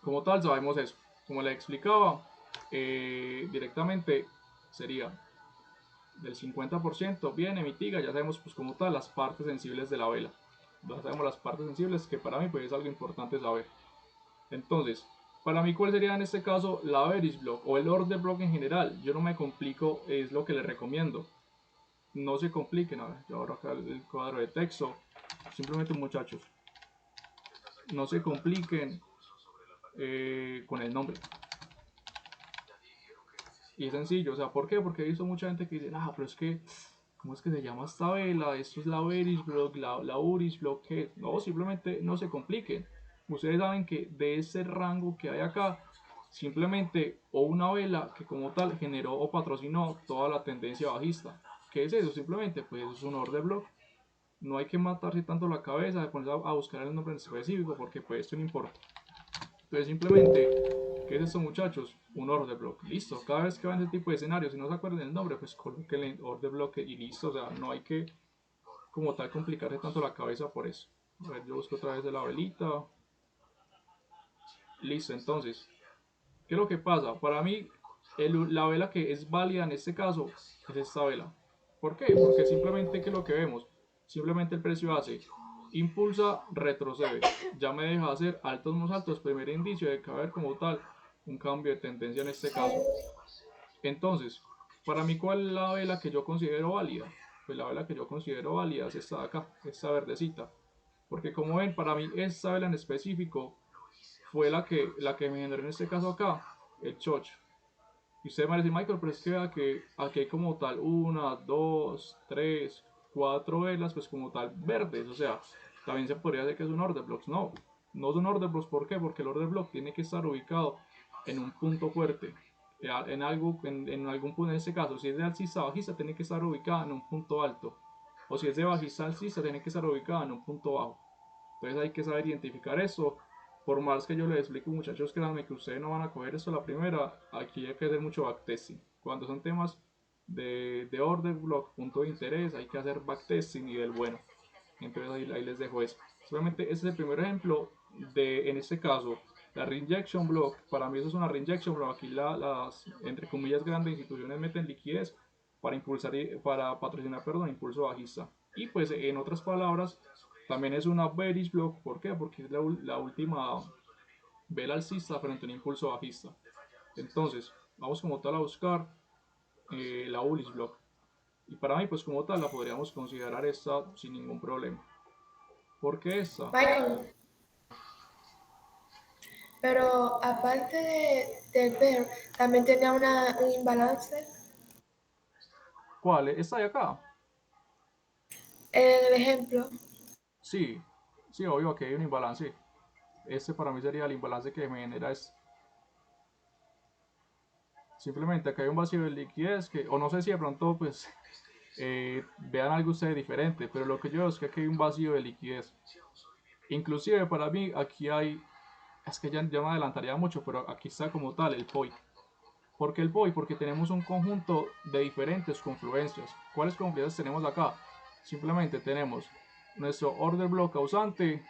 Como tal sabemos eso. Como le explicaba, directamente sería del 50% viene, mitiga, ya sabemos pues como tal las partes sensibles de la vela. Ya sabemos las partes sensibles que para mí pues es algo importante saber. Entonces, para mí cuál sería en este caso la bearish block o el order block en general. Yo no me complico, es lo que les recomiendo. No se compliquen, a ver, yo abro acá el cuadro de texto. Simplemente muchachos, no se compliquen con el nombre. Y es sencillo, o sea, ¿por qué? Porque he visto mucha gente que dice, ah, pero es que, ¿cómo es que se llama esta vela? Esto es la bearish block, la bullish block, ¿qué? No, simplemente no se compliquen. Ustedes saben que de ese rango que hay acá, simplemente o una vela que como tal generó o patrocinó toda la tendencia bajista. ¿Qué es eso? Simplemente, pues es un order block. No hay que matarse tanto la cabeza de ponerse a buscar el nombre en específico porque pues esto no importa. Entonces simplemente, ¿qué es esto muchachos? Un order block, listo. Cada vez que van ese tipo de escenarios, si no se acuerdan el nombre, pues coloquen el order block y listo. O sea, no hay que como tal complicarse tanto la cabeza por eso. A ver, yo busco otra vez de la velita. Listo, entonces, ¿qué es lo que pasa? Para mí, la vela que es válida en este caso es esta vela. ¿Por qué? Porque simplemente, ¿qué es lo que vemos? Simplemente el precio hace impulsa, retrocede. Ya me deja hacer altos más altos, primer indicio de que va a haber como tal un cambio de tendencia en este caso. Entonces, para mí, ¿cuál es la vela que yo considero válida? Pues la vela que yo considero válida es esta de acá, esta verdecita. Porque como ven, para mí esta vela en específico fue la que me generó en este caso acá, el chocho. Y usted me va a decir, Michael, pero es que vea que aquí hay como tal una, dos, tres, cuatro velas, pues como tal verdes. O sea, también se podría decir que es un order block. No, no es un order block. ¿Por qué? Porque el order block tiene que estar ubicado en un punto fuerte. En algo, en algún punto, en este caso, si es de alcista a bajista, tiene que estar ubicada en un punto alto. O si es de bajista a alcista, tiene que estar ubicada en un punto bajo. Entonces hay que saber identificar eso. Por más que yo les explique, muchachos, créanme que ustedes no van a coger esto a la primera. Aquí hay que hacer mucho backtesting. Cuando son temas de order block, punto de interés, hay que hacer backtesting y del bueno. Entonces ahí les dejo eso. Solamente ese es el primer ejemplo de, en este caso, la reinjection block. Para mí eso es una reinjection block. Aquí las, entre comillas, grandes instituciones meten liquidez para impulsar, para patrocinar, perdón, impulso bajista. Y pues en otras palabras, también es una bearish block. ¿Por qué? Porque es la última vela alcista frente a un impulso bajista. Entonces, vamos como tal a buscar la bullish block. Y para mí, pues como tal, la podríamos considerar esta sin ningún problema. ¿Por qué esta? Michael, pero aparte del ver, también tenía un imbalance. ¿Cuál? ¿Esta de acá? En el ejemplo, Sí, sí, obvio que hay un imbalance. Este para mí sería el imbalance que me genera es simplemente acá hay un vacío de liquidez que, o no sé si de pronto pues vean algo ustedes diferente, pero lo que yo veo es que aquí hay un vacío de liquidez. Inclusive para mí aquí hay, es que ya me adelantaría mucho, pero aquí está como tal el POI. ¿Por qué el POI? Porque tenemos un conjunto de diferentes confluencias. ¿Cuáles confluencias tenemos acá? Simplemente tenemos nuestro order block causante,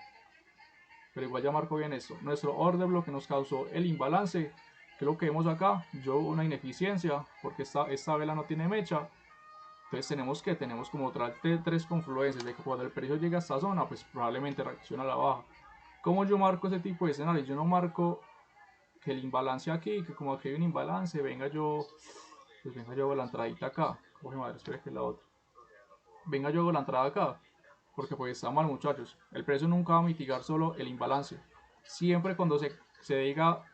pero igual ya marco bien esto. Nuestro order block que nos causó el imbalance, que es lo que vemos acá, yo una ineficiencia, porque esta vela no tiene mecha. Entonces tenemos como tres confluencias de que cuando el precio llega a esta zona, pues probablemente reacciona a la baja. ¿Cómo yo marco ese tipo de escenarios? Yo no marco que el imbalance aquí, que como aquí hay un imbalance, venga yo hago la entradita acá. Coge madre, espera que es la otra. Venga yo hago la entrada acá, porque pues está mal muchachos. El precio nunca va a mitigar solo el imbalance. Siempre cuando se diga,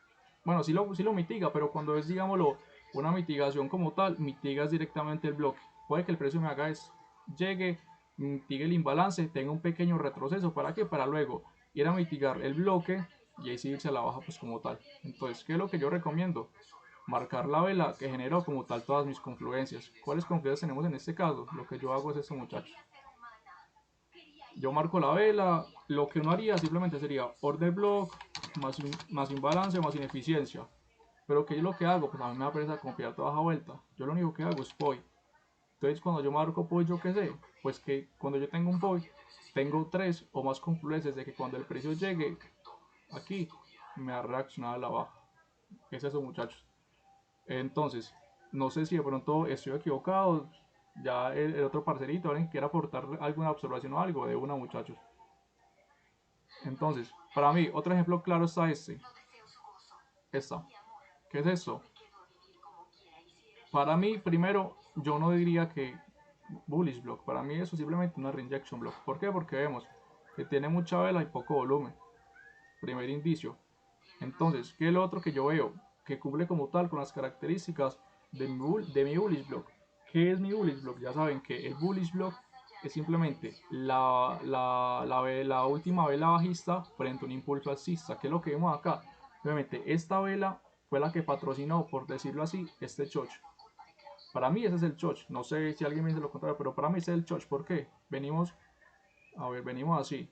bueno, sí lo mitiga, pero cuando es, digámoslo, una mitigación como tal, mitigas directamente el bloque. Puede que el precio me haga es, llegue, mitigue el imbalance, tenga un pequeño retroceso. ¿Para qué? Para luego ir a mitigar el bloque y ahí sí irse a la baja pues como tal. Entonces, ¿qué es lo que yo recomiendo? Marcar la vela que generó como tal todas mis confluencias. ¿Cuáles confluencias tenemos en este caso? Lo que yo hago es esto muchachos. Yo marco la vela, lo que uno haría simplemente sería order block, más imbalance, más ineficiencia. Pero ¿qué es lo que hago? Pues a mí me da pereza copiar toda esa vuelta. Yo lo único que hago es POI. Entonces cuando yo marco POI, yo qué sé, pues que cuando yo tengo un POI, tengo tres o más confluencias de que cuando el precio llegue aquí, me ha reaccionado a la baja. Es eso, muchachos. Entonces, no sé si de pronto estoy equivocado. Ya el otro parcerito, alguien quiera aportar alguna observación o algo de una, muchachos. Entonces, para mí, otro ejemplo claro está este. Esta. ¿Qué es esto? Para mí, primero, yo no diría que bullish block. Para mí eso es simplemente una rejection block. ¿Por qué? Porque vemos que tiene mucha vela y poco volumen. Primer indicio. Entonces, ¿qué es lo otro que yo veo? Que cumple como tal con las características de mi bullish block. ¿Qué es mi bullish block? Ya saben que el bullish block es simplemente la última vela bajista frente a un impulso alcista. ¿Qué es lo que vemos acá? Obviamente, esta vela fue la que patrocinó, por decirlo así, este choch. Para mí ese es el choch. No sé si alguien me dice lo contrario, pero para mí ese es el choch. ¿Por qué? Venimos así.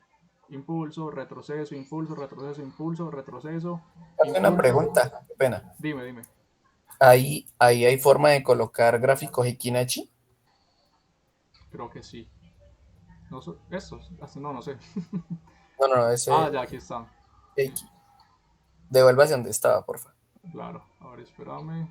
Impulso, retroceso, impulso, retroceso, impulso, retroceso, Hace una impulso. pregunta, qué pena. Dime. Ahí hay forma de colocar gráficos Hikinachi. Creo que sí. No, estos, no sé. No, no, no, Ah, ese ya, aquí están. Heiki. Devuelva hacia donde estaba, porfa. Claro. A ver, espérame.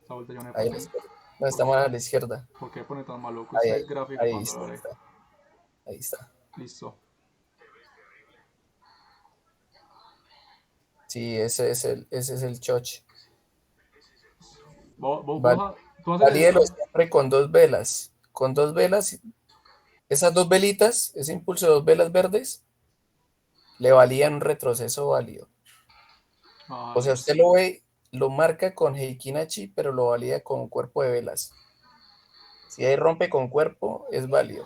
Esta vuelta ya me Ahí a la pasé. izquierda. No, ¿Por estamos qué, a la izquierda. por qué pone tan maluco Ahí, este ahí, gráfico ahí cuando lo está, haré? ahí está. Listo. Sí, ese es el choch. Vos, tú haces Valídelo esto. siempre con dos velas. Con dos velas, esas dos velitas, ese impulso de dos velas verdes, le valían un retroceso válido. Ah, O sea, usted listo. lo ve, lo marca con Heikinachi, pero lo valida con cuerpo de velas. Si ahí rompe con cuerpo, es válido.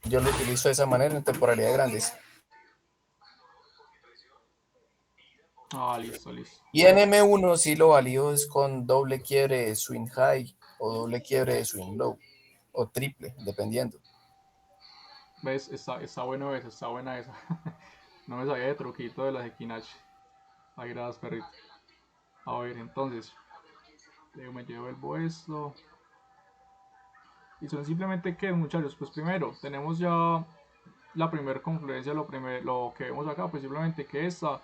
Yo lo utilizo de esa manera en temporalidades grandes. Ah, listo. Y en M1 sí lo valido es con doble quiebre de swing high o doble quiebre de swing low o triple, dependiendo. ¿Ves? Está bueno eso, está buena esa. No me sabía de truquito de las Equinachi. Ahí gracias, perrito. A ver, entonces, me llevo esto. Y son simplemente que, muchachos, pues primero, tenemos ya la primera confluencia, lo que vemos acá, pues simplemente que esta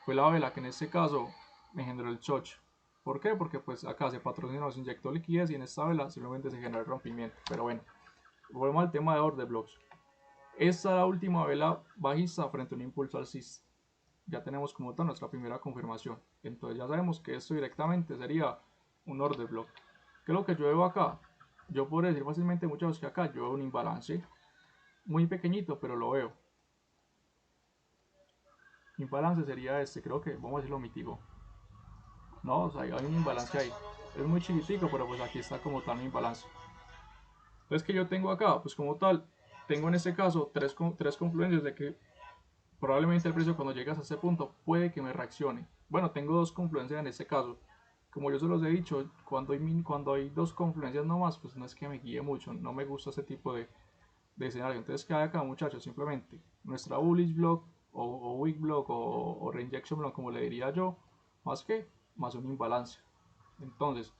fue la vela que en este caso me generó el choch. ¿Por qué? Porque pues acá se patrocinó, se inyectó liquidez y en esta vela simplemente se generó el rompimiento. Pero bueno, volvemos al tema de order blocks. Esta es la última vela bajista frente a un impulso alcista. Ya tenemos como tal nuestra primera confirmación. Entonces ya sabemos que esto directamente sería un order block. ¿Qué es lo que yo veo acá? Yo podría decir fácilmente muchachos que acá yo veo un imbalance muy pequeñito, pero lo veo. Imbalance sería este, creo que vamos a decirlo mitigo. No, o sea, hay un imbalance ahí. Es muy chiquitico, pero pues aquí está como tal mi imbalance. Entonces, que yo tengo acá? Pues como tal, tengo en este caso tres confluencias de que probablemente el precio cuando llegas a ese punto puede que me reaccione. Bueno, tengo dos confluencias en este caso. Como yo se los he dicho, cuando hay dos confluencias nomás, pues no es que me guíe mucho, no me gusta ese tipo de escenario. Entonces, ¿qué hay acá, muchachos? Simplemente nuestra bullish block o weak block o reinjection block, como le diría yo, más que más un imbalance. Entonces,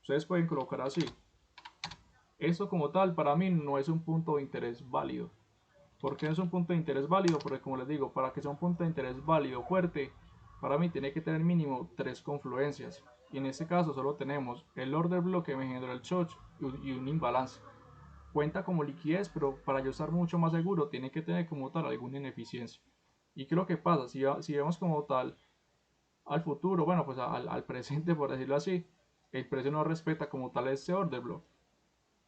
ustedes pueden colocar así. Esto como tal para mí no es un punto de interés válido. ¿Por qué no es un punto de interés válido? Porque como les digo, para que sea un punto de interés válido fuerte, para mí tiene que tener mínimo tres confluencias. Y en este caso solo tenemos el order block que me generó el choch y un imbalance. Cuenta como liquidez, pero para yo estar mucho más seguro tiene que tener como tal alguna ineficiencia. ¿Y qué es lo que pasa? Si vemos como tal al futuro, bueno, pues al presente por decirlo así, el precio no respeta como tal este order block.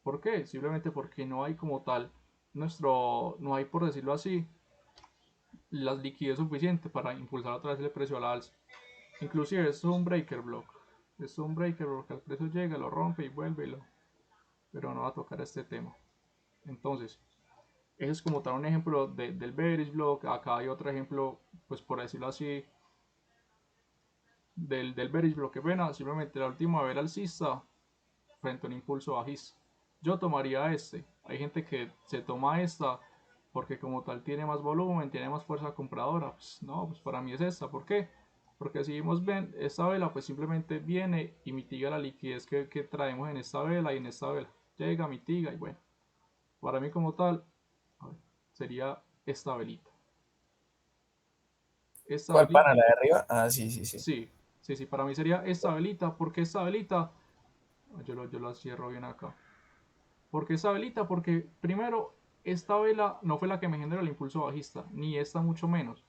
¿Por qué? Simplemente porque no hay como tal no hay por decirlo así, las liquidez suficiente para impulsar otra vez el precio a la alza. Inclusive esto es un breaker block. Esto es un breaker block, el precio llega, lo rompe y vuelve, pero no va a tocar este tema. Entonces, ese es como tal un ejemplo del bearish block. Acá hay otro ejemplo, pues por decirlo así, del bearish block que pena, simplemente la última vela alcista frente a un impulso bajista. Yo tomaría este. Hay gente que se toma esta porque como tal tiene más volumen, tiene más fuerza compradora. Pues no, pues para mí es esta. ¿Por qué? Porque si vimos ven, esta vela pues simplemente viene y mitiga la liquidez que traemos en esta vela y en esta vela. Llega, mitiga y bueno. Para mí como tal, sería esta velita. Esta ¿Cuál velita, pana? ¿La de arriba? Ah, sí, sí, sí. sí, sí, sí, para mí sería esta velita, porque esta velita, yo lo cierro bien acá. Porque esta velita, porque primero, esta vela no fue la que me generó el impulso bajista, ni esta mucho menos.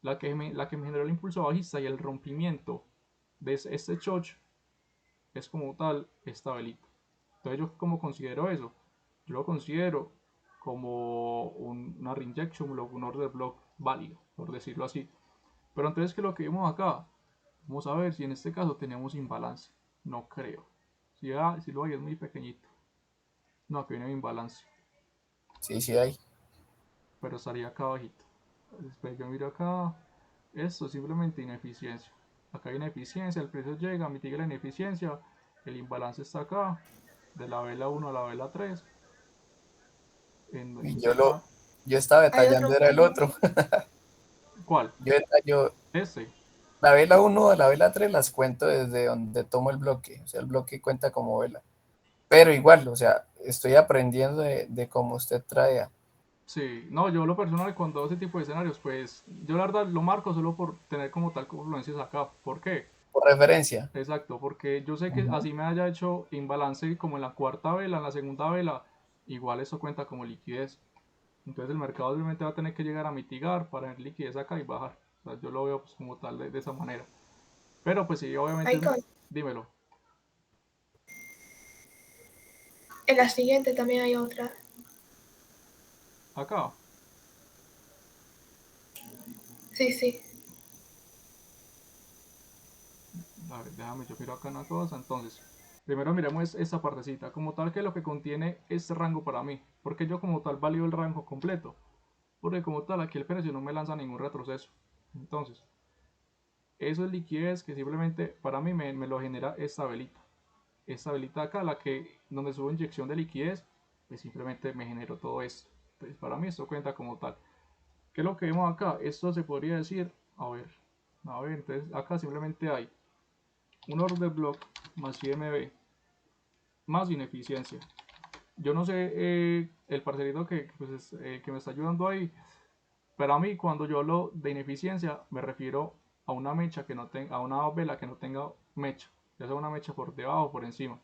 La que me generó el impulso bajista y el rompimiento de este choch es como tal esta velita. Entonces yo como considero eso, yo lo considero como una reinjection, un order block válido, por decirlo así. Pero entonces, ¿qué es lo que vimos acá? Vamos a ver si en este caso tenemos imbalance. No creo. Si lo hay es muy pequeñito. No, aquí viene imbalance. Sí, sí hay. Pero estaría acá abajito. Después yo miro acá. Esto es simplemente ineficiencia. Acá hay ineficiencia, el precio llega, mitiga la ineficiencia. El imbalance está acá. De la vela 1 a la vela 3. Y Está acá. yo estaba Hay otro detallando, era el punto. otro. ¿Cuál? Yo detallo Este. la vela uno a la vela 3 las cuento desde donde tomo el bloque. O sea, el bloque cuenta como vela. Pero igual, o sea, estoy aprendiendo de cómo usted trae. Sí, no, yo lo personal cuando hago ese tipo de escenarios, pues yo la verdad lo marco solo por tener como tal confluencias acá. ¿Por qué? Por referencia. Exacto, porque yo sé que Ujú. así me haya hecho imbalance como en la cuarta vela, en la segunda vela, igual eso cuenta como liquidez. Entonces el mercado obviamente va a tener que llegar a mitigar para tener liquidez acá y bajar. O sea, yo lo veo pues, como tal de esa manera. Pero pues sí, obviamente, Hay con, dímelo. en la siguiente también hay otra. Acá, Sí, sí. a ver, déjame, yo miro acá una cosa. Entonces, primero miremos esta partecita, como tal que lo que contiene este rango para mí. Porque yo como tal valido el rango completo. Porque como tal aquí el precio no me lanza ningún retroceso. Entonces, eso es liquidez que simplemente para mí me lo genera esta velita. Esta velita acá, la que donde subo inyección de liquidez, pues simplemente me generó todo esto. Entonces para mí esto cuenta como tal. ¿Qué es lo que vemos acá? Esto se podría decir, a ver, entonces acá simplemente hay un order block más IMB más ineficiencia. Yo no sé, el parcerito que me está ayudando ahí, pero a mí cuando yo hablo de ineficiencia me refiero a una mecha que no tenga, a una vela que no tenga mecha, ya sea una mecha por debajo o por encima.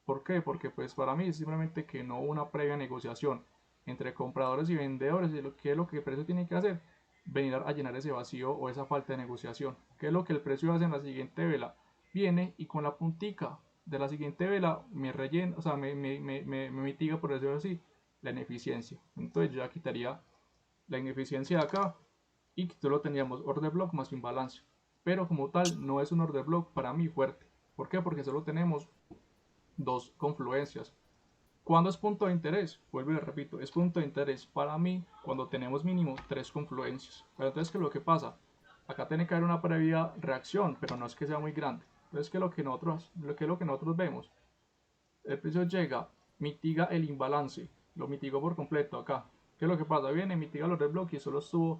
¿Por qué? Porque pues para mí es simplemente que no hubo una previa negociación entre compradores y vendedores y ¿qué es lo que el precio tiene que hacer? Venir a llenar ese vacío o esa falta de negociación. ¿Qué es lo que el precio hace en la siguiente vela? Viene y con la puntica de la siguiente vela me rellena, o sea, me mitiga, por decirlo así, la ineficiencia. Entonces yo ya quitaría la ineficiencia de acá y solo tendríamos order block más imbalance. Pero como tal no es un order block para mí fuerte. ¿Por qué? Porque solo tenemos dos confluencias. ¿Cuándo es punto de interés? Vuelvo y le repito, es punto de interés para mí cuando tenemos mínimo tres confluencias. Pero entonces, ¿qué es lo que pasa? Acá tiene que haber una previa reacción, pero no es que sea muy grande. Entonces, ¿qué es lo que nosotros vemos? El precio llega, mitiga el imbalance, lo mitigó por completo acá. ¿Qué es lo que pasa? Viene, mitiga los red bloques y solo estuvo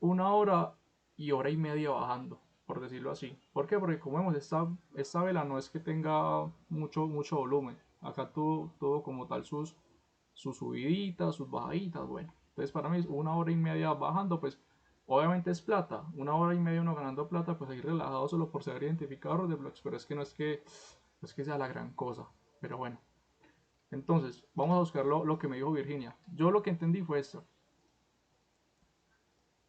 una hora y media bajando, por decirlo así. ¿Por qué? Porque como vemos, esta vela no es que tenga mucho volumen. Acá tuvo como tal sus subiditas, sus bajaditas, bueno. Entonces para mí es una hora y media bajando, pues obviamente es plata. Una hora y media uno ganando plata, pues ahí relajado solo por ser identificador de blocks, pero es que no es que sea la gran cosa. Pero bueno, entonces vamos a buscar lo que me dijo Virginia. Yo lo que entendí fue esta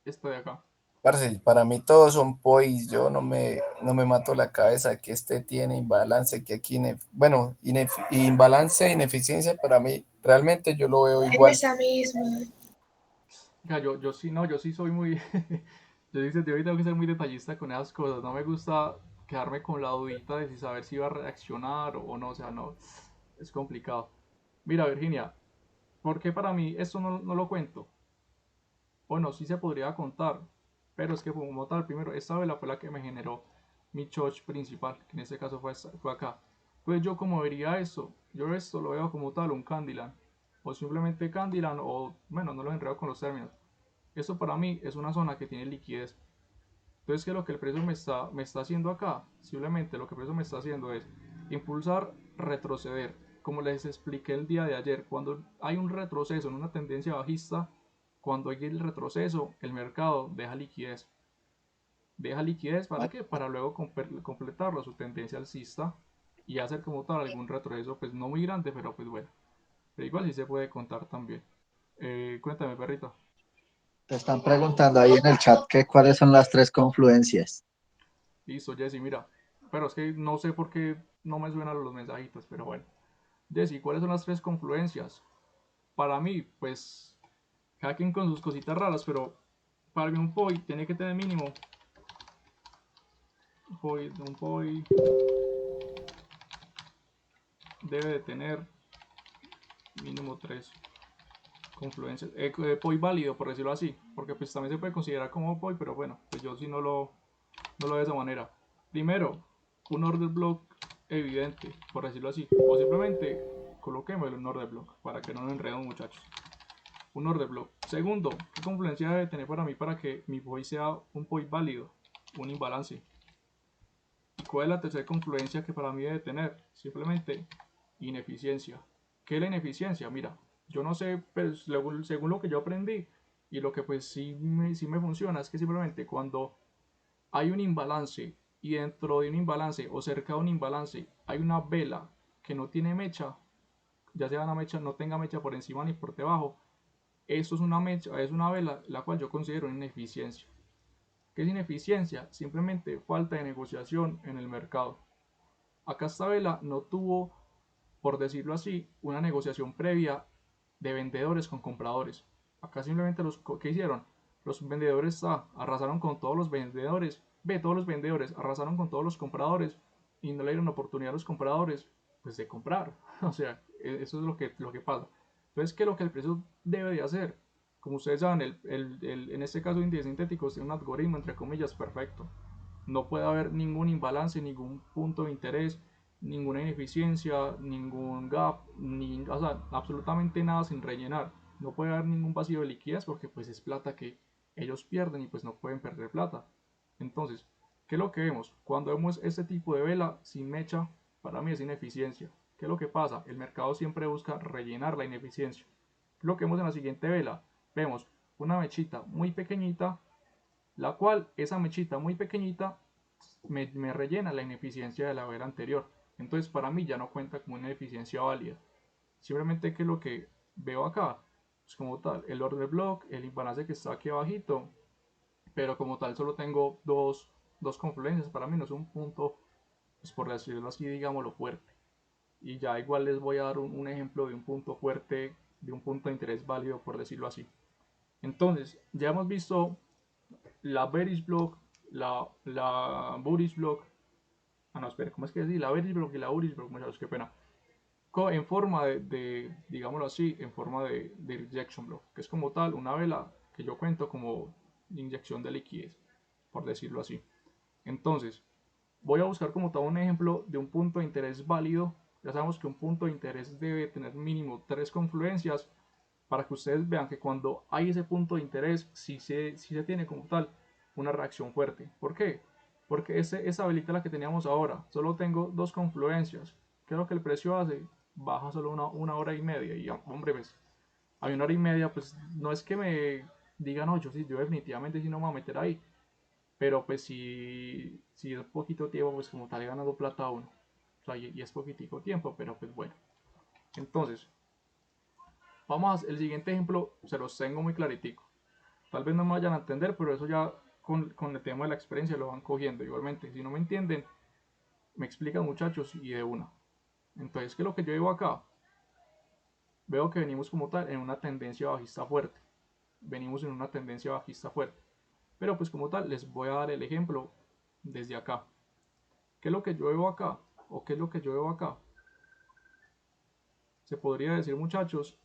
de acá. Parce, para mí todos son pois, yo no me mato la cabeza que este tiene imbalance, que aquí, bueno, imbalance, ineficiencia, para mí realmente yo lo veo En igual. esa misma. Ya, yo sí, no, yo sí soy muy, yo hoy tengo que ser muy detallista con esas cosas, no me gusta quedarme con la dudita de si saber si va a reaccionar o no, o sea, no, es complicado. Mira, Virginia, ¿por qué para mí esto no lo cuento? Bueno, sí se podría contar, pero es que como tal, primero, esta vela fue la que me generó mi choch principal, que en este caso fue acá. Pues yo como vería esto, yo esto lo veo como tal, un Candyland, o simplemente Candyland, o bueno, no lo enredo con los términos. Esto para mí es una zona que tiene liquidez. Entonces, ¿qué es lo que el precio me está haciendo acá? Simplemente lo que el precio me está haciendo es impulsar, retroceder. como les expliqué el día de ayer, cuando hay un retroceso en una tendencia bajista, cuando hay el retroceso, el mercado deja liquidez. ¿Deja liquidez para qué? Para luego completarlo a su tendencia alcista y hacer como tal algún retroceso, pues no muy grande, pero pues bueno. Pero igual sí se puede contar también. Cuéntame, perrito. Te están preguntando ahí en el chat que cuáles son las tres confluencias. Listo, Jesse, mira. Pero es que no sé por qué no me suenan los mensajitos, pero bueno. Jesse, ¿cuáles son las tres confluencias? Para mí, pues, cada quien con sus cositas raras, pero para mí un POI tiene que tener mínimo. Un POI debe de tener mínimo tres confluencias. POI válido, por decirlo así, porque pues también se puede considerar como POI, pero bueno, pues yo sí no lo veo de esa manera. Primero, un order block evidente, por decirlo así, o simplemente coloquémoslo en order block para que no nos enredemos, muchachos. Un order block. Segundo, ¿qué confluencia debe tener para mí para que mi POI sea un POI válido? Un imbalance. ¿Y cuál es la tercera confluencia que para mí debe tener? Simplemente ineficiencia. ¿Qué es la ineficiencia? Mira, yo no sé, pues, según lo que yo aprendí y lo que pues sí me funciona, es que simplemente cuando hay un imbalance y dentro de un imbalance o cerca de un imbalance hay una vela que no tiene mecha, ya sea una mecha, no tenga mecha por encima ni por debajo, eso es una mecha, es una vela la cual yo considero una ineficiencia. ¿Qué es ineficiencia? Simplemente falta de negociación en el mercado. Acá esta vela no tuvo, por decirlo así, una negociación previa de vendedores con compradores. Acá simplemente ¿qué hicieron? Los vendedores arrasaron con todos los vendedores. Todos los vendedores arrasaron con todos los compradores y no le dieron oportunidad a los compradores pues de comprar. O sea, eso es lo que pasa. Entonces, ¿qué es lo que el precio debe de hacer? Como ustedes saben, en este caso índice sintético tiene un algoritmo entre comillas perfecto. No puede haber ningún imbalance, ningún punto de interés, ninguna ineficiencia, ningún gap, o sea, absolutamente nada sin rellenar. No puede haber ningún vacío de liquidez porque pues es plata que ellos pierden y pues no pueden perder plata. Entonces, ¿qué es lo que vemos? Cuando vemos este tipo de vela sin mecha, para mí es ineficiencia. ¿Qué es lo que pasa? El mercado siempre busca rellenar la ineficiencia. ¿Qué es lo que vemos en la siguiente vela? Vemos una mechita muy pequeñita, la cual esa mechita muy pequeñita me rellena la ineficiencia de la vela anterior. Entonces para mí ya no cuenta como una eficiencia válida. Simplemente que lo que veo acá es como tal el order block, el imbalance que está aquí abajito, pero como tal solo tengo dos confluencias. Para mí no es un punto, pues por decirlo así, digámoslo fuerte. Y ya igual les voy a dar un ejemplo de un punto fuerte, de un punto de interés válido, por decirlo así. Entonces, ya hemos visto la bearish block, la bullish block. Ah, no, espera, ¿cómo es que decir? La bearish block y la bullish block, muchachos, qué pena. En forma digámoslo así, en forma de rejection block, que es como tal una vela que yo cuento como inyección de liquidez, por decirlo así. Entonces, voy a buscar como tal un ejemplo de un punto de interés válido. Ya sabemos que un punto de interés debe tener mínimo tres confluencias para que ustedes vean que cuando hay ese punto de interés, sí se tiene como tal una reacción fuerte. ¿Por qué? Porque esa velita la que teníamos ahora, solo tengo dos confluencias. ¿Qué es lo que el precio hace? Baja solo una hora y media. Y hombre, pues, hay una hora y media, pues no es que me digan, no, yo definitivamente sí no me voy a meter ahí. Pero pues si es poquito tiempo, pues como tal ganando plata a uno. O sea, y es poquitico tiempo, pero pues bueno. Entonces, vamos a el siguiente ejemplo, se los tengo muy claritico. Tal vez no me vayan a entender, pero eso ya con el tema de la experiencia lo van cogiendo. Igualmente, si no me entienden, me explican muchachos y de una. Entonces, ¿qué es lo que yo veo acá? Veo que venimos como tal en una tendencia bajista fuerte. Venimos en una tendencia bajista fuerte. Pero pues como tal, les voy a dar el ejemplo desde acá. ¿Qué es lo que yo veo acá? ¿O qué es lo que yo veo acá? Se podría decir muchachos,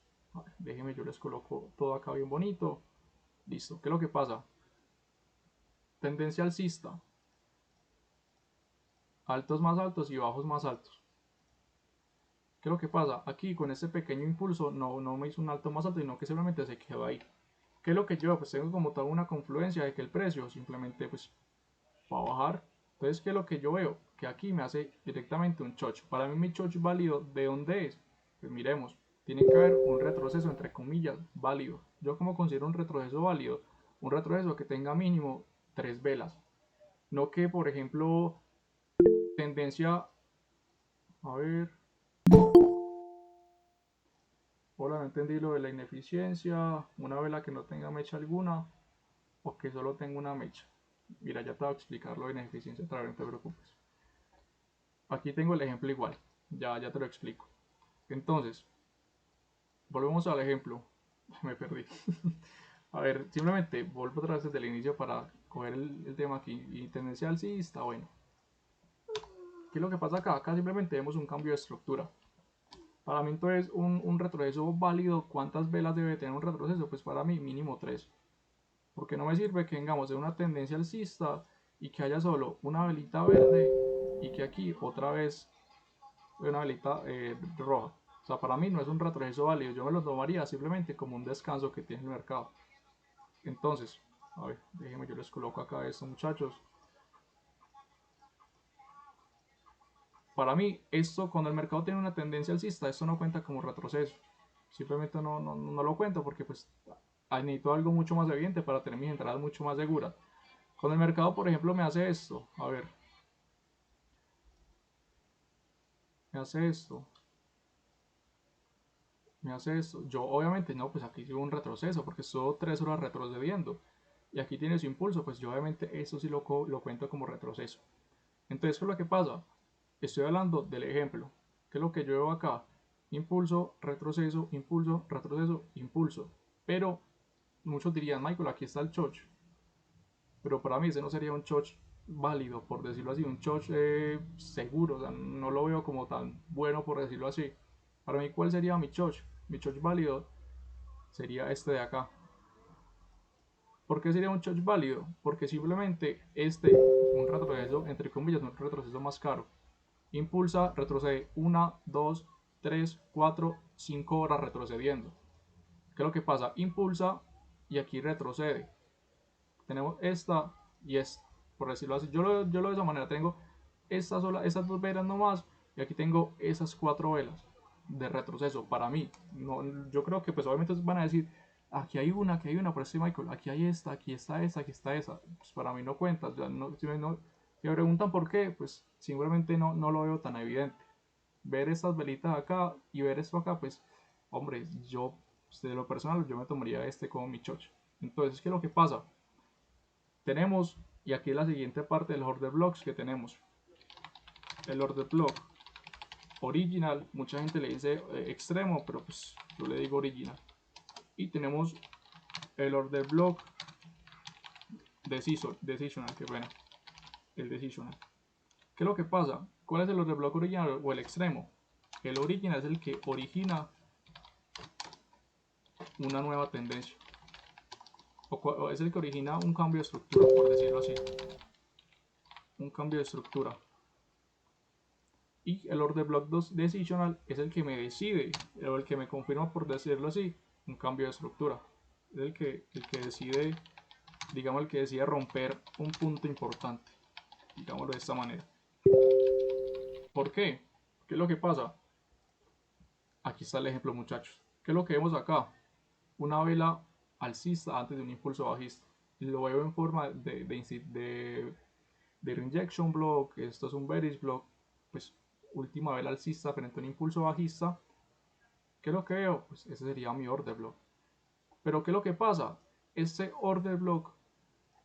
déjenme yo les coloco todo acá bien bonito. Listo, ¿qué es lo que pasa? Tendencia alcista, altos más altos y bajos más altos. ¿Qué es lo que pasa? Aquí con este pequeño impulso no me hizo un alto más alto, sino que simplemente se quedó ahí. ¿Qué es lo que yo? Pues tengo como toda una confluencia de que el precio simplemente pues va a bajar. Entonces, ¿qué es lo que yo veo? Que aquí me hace directamente un chocho. Para mí mi chocho válido, ¿de dónde es? Pues miremos, tiene que haber un retroceso entre comillas válido. Yo como considero un retroceso válido, un retroceso que tenga mínimo 3 velas. No que, por ejemplo, tendencia, a ver, hola, no entendí lo de la ineficiencia, una vela que no tenga mecha alguna o que solo tenga una mecha. Mira, ya te voy a explicar lo de ineficiencia otra vez, no te preocupes. Aquí tengo el ejemplo igual, ya te lo explico. Entonces, volvemos al ejemplo. Me perdí. A ver, simplemente vuelvo otra vez desde el inicio para coger el tema aquí. Y tendencial sí está bueno. ¿Qué es lo que pasa acá? Acá simplemente vemos un cambio de estructura. Para mí entonces un retroceso válido, ¿cuántas velas debe tener un retroceso? Pues para mí mínimo 3. Porque no me sirve que vengamos de una tendencia alcista y que haya solo una velita verde y que aquí otra vez una velita roja. O sea, para mí no es un retroceso válido. Yo me lo tomaría simplemente como un descanso que tiene el mercado. Entonces, a ver, déjenme yo les coloco acá esto, muchachos. Para mí, esto cuando el mercado tiene una tendencia alcista, esto no cuenta como retroceso. Simplemente no lo cuento porque pues necesito algo mucho más evidente para tener mis entradas mucho más seguras. Cuando el mercado, por ejemplo, me hace esto, a ver, me hace esto, me hace esto. Yo obviamente no, pues aquí sigo un retroceso porque estuvo 3 horas retrocediendo. Y aquí tiene su impulso, pues yo obviamente eso sí lo cuento como retroceso. Entonces, ¿qué es lo que pasa? Estoy hablando del ejemplo. ¿Qué es lo que yo veo acá? Impulso, retroceso, impulso, retroceso, impulso. Pero muchos dirían, Michael, aquí está el choch. Pero para mí ese no sería un choch válido, por decirlo así, un choch seguro. O sea, no lo veo como tan bueno, por decirlo así. Para mí, ¿cuál sería mi choch? Mi choch válido sería este de acá. ¿Por qué sería un choch válido? Porque simplemente un retroceso, entre comillas, un retroceso más caro. Impulsa, retrocede 1, 2, 3, 4, 5 horas retrocediendo. ¿Qué es lo que pasa? Impulsa y aquí retrocede. Tenemos esta y esta, por decirlo así. Yo lo de esa manera. Tengo estas dos velas nomás y aquí tengo esas 4 velas de retroceso para mí. No, yo creo que pues obviamente van a decir, aquí hay una, por este Michael, aquí hay esta, aquí está esa, aquí está esa. Pues para mí no cuenta. O sea, si me preguntan por qué, pues simplemente no lo veo tan evidente. Ver estas velitas acá y ver esto acá, pues, hombre, yo, de lo personal, yo me tomaría este como mi chocho. Entonces, ¿qué es lo que pasa? Tenemos, y aquí es la siguiente parte del order blocks que tenemos. El order block original, mucha gente le dice extremo, pero pues yo le digo original. Y tenemos el order block decisional, que bueno, el decisional. ¿Qué es lo que pasa? ¿Cuál es el order block original o el extremo? El original es el que origina una nueva tendencia. O es el que origina un cambio de estructura, por decirlo así. Un cambio de estructura. Y el order block decisional es el que me decide, o el que me confirma, por decirlo así, un cambio de estructura. Es el que decide, digamos, el que decide romper un punto importante. Digámoslo de esta manera. ¿Por qué? ¿Qué es lo que pasa? Aquí está el ejemplo, muchachos. ¿Qué es lo que vemos acá? Una vela alcista antes de un impulso bajista. Lo veo en forma de rejection block. Esto es un bearish block. Pues última vela alcista frente a un impulso bajista. ¿Qué es lo que veo? Pues ese sería mi order block. Pero ¿qué es lo que pasa? Este order block,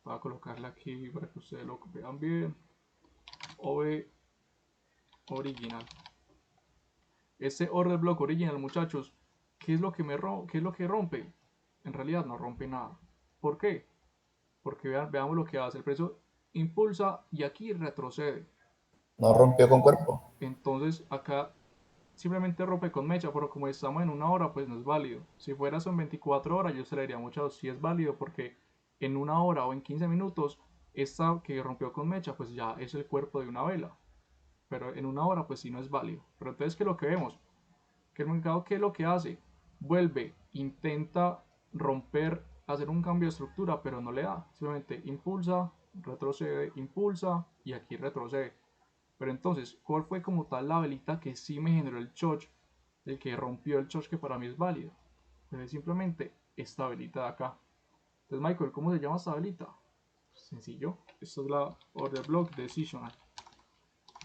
voy a colocarle aquí para que ustedes lo vean bien. OV original. Este order block original, muchachos, ¿qué es lo que qué es lo que rompe? En realidad no rompe nada. ¿Por qué? Porque veamos lo que hace. El precio impulsa y aquí retrocede. No rompió con cuerpo. Entonces acá simplemente rompe con mecha, pero como estamos en una hora, pues no es válido. Si fuera en 24 horas, yo se le diría mucho si es válido, porque en una hora o en 15 minutos, esta que rompió con mecha, pues ya es el cuerpo de una vela. Pero en una hora, pues sí no es válido. Pero entonces, ¿qué es lo que vemos? Que el mercado, ¿qué es lo que hace? Vuelve, intenta romper, hacer un cambio de estructura, pero no le da. Simplemente impulsa, retrocede, impulsa y aquí retrocede. Pero entonces, ¿cuál fue como tal la velita que sí me generó el choch el que rompió el choque, que para mí es válido. Entonces simplemente esta velita de acá. Entonces Michael, ¿cómo se llama esta velita? Sencillo, esta es la order block decisional.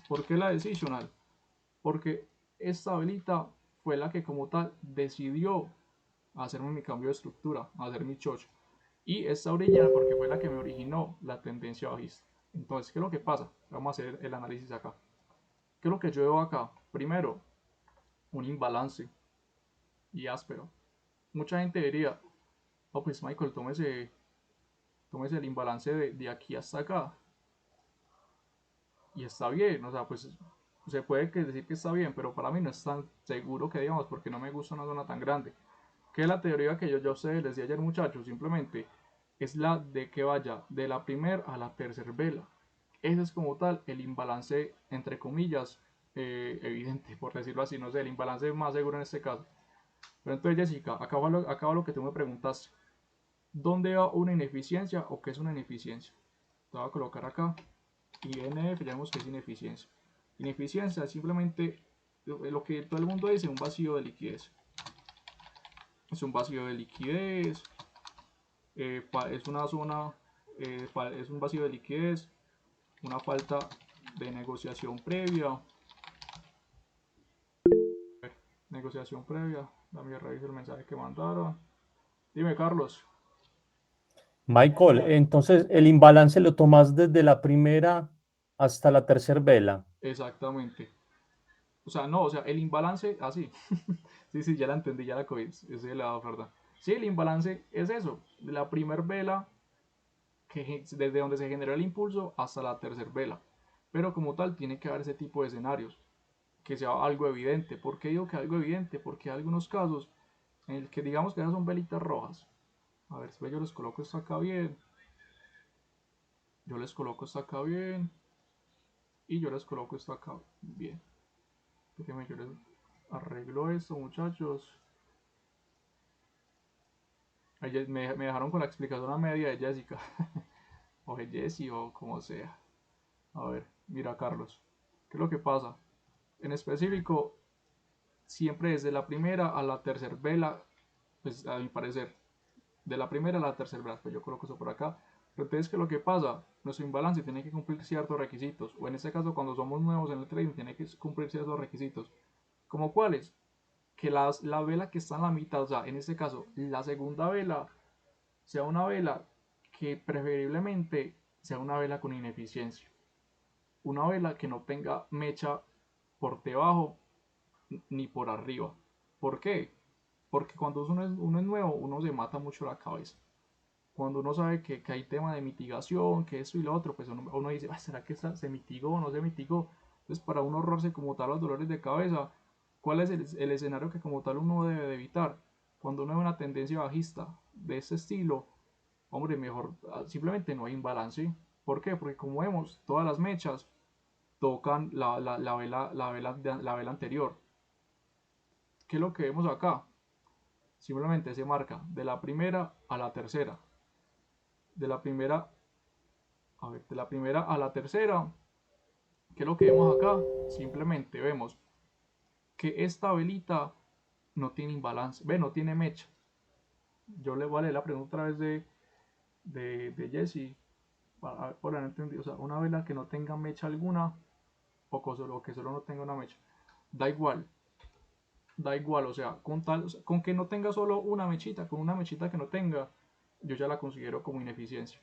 ¿Por qué la decisional? Porque esta velita fue la que como tal decidió hacerme mi cambio de estructura, hacer mi chocho. Y esta orilla porque fue la que me originó la tendencia bajista. Entonces, ¿qué es lo que pasa? Vamos a hacer el análisis acá. ¿Qué es lo que yo veo acá? Primero, un imbalance y áspero. Mucha gente diría, oh pues Michael, tómese el imbalance de aquí hasta acá. Y está bien, o sea, pues se puede decir que está bien, pero para mí no es tan seguro que digamos, porque no me gusta una zona tan grande. Que es la teoría que yo a ustedes les di ayer, muchachos, simplemente es la de que vaya de la primera a la tercera vela. Ese es como tal el imbalance, entre comillas, evidente, por decirlo así, no sé, el imbalance más seguro en este caso. Pero entonces, Jessica, acaba lo que tú me preguntaste. ¿Dónde va una ineficiencia o qué es una ineficiencia? Te voy a colocar acá. INF, ya vemos que es ineficiencia. Ineficiencia es simplemente lo que todo el mundo dice, un vacío de liquidez. Es un vacío de liquidez, es una zona, es un vacío de liquidez, una falta de negociación previa. Negociación previa, dame reviso el mensaje que mandaron. Dime, Carlos. Michael, entonces el imbalance lo tomas desde la primera hasta la tercera vela. Exactamente. O sea, no, o sea, el imbalance, así. Sí, sí, ya la entendí, ya la cogí. Ese es el lado, ¿verdad? Sí, el imbalance es eso. De la primer vela, desde donde se generó el impulso, hasta la tercera vela. Pero como tal, tiene que haber ese tipo de escenarios. Que sea algo evidente. ¿Por qué digo que algo evidente? Porque hay algunos casos en el que digamos que esas son velitas rojas. A ver, si yo les coloco esto acá bien. Yo les coloco esto acá bien. Y yo les coloco esto acá bien. Déjenme, yo les arreglo esto, muchachos. Me dejaron con la explicación a media de Jessica. O de Jessie o como sea. A ver, mira, Carlos. ¿Qué es lo que pasa? En específico, siempre desde la primera a la tercera vela, pues a mi parecer, de la primera a la tercera vela, pues yo coloco eso por acá. Pero entonces, ¿qué es lo que pasa? Nuestro imbalance tiene que cumplir ciertos requisitos. O en este caso, cuando somos nuevos en el trading, tiene que cumplir ciertos requisitos. ¿Como cuáles? Que la vela que está en la mitad, o sea, en este caso, la segunda vela, sea una vela que preferiblemente sea una vela con ineficiencia. Una vela que no tenga mecha por debajo ni por arriba. ¿Por qué? Porque cuando uno es nuevo, uno se mata mucho la cabeza. Cuando uno sabe que hay tema de mitigación, que eso y lo otro, pues uno dice, "Ah, ¿será que se mitigó o no se mitigó?" Entonces, para uno ahorrarse como tal los dolores de cabeza, ¿cuál es el escenario que como tal uno debe de evitar? Cuando uno ve una tendencia bajista de este estilo, hombre, mejor simplemente no hay imbalance. ¿Por qué? Porque como vemos, todas las mechas tocan la vela anterior. ¿Qué es lo que vemos acá? Simplemente se marca de la primera a la tercera. De la primera, a ver, de la primera a la tercera. ¿Qué es lo que vemos acá? Simplemente vemos que esta velita no tiene imbalance, ve, no tiene mecha. Yo le voy a leer la pregunta otra vez de Jesse, por haber entendido. O sea, una vela que no tenga mecha alguna, o que solo no tenga una mecha. Da igual, o sea, o sea, con que no tenga solo una mechita, con una mechita que no tenga, yo ya la considero como ineficiencia.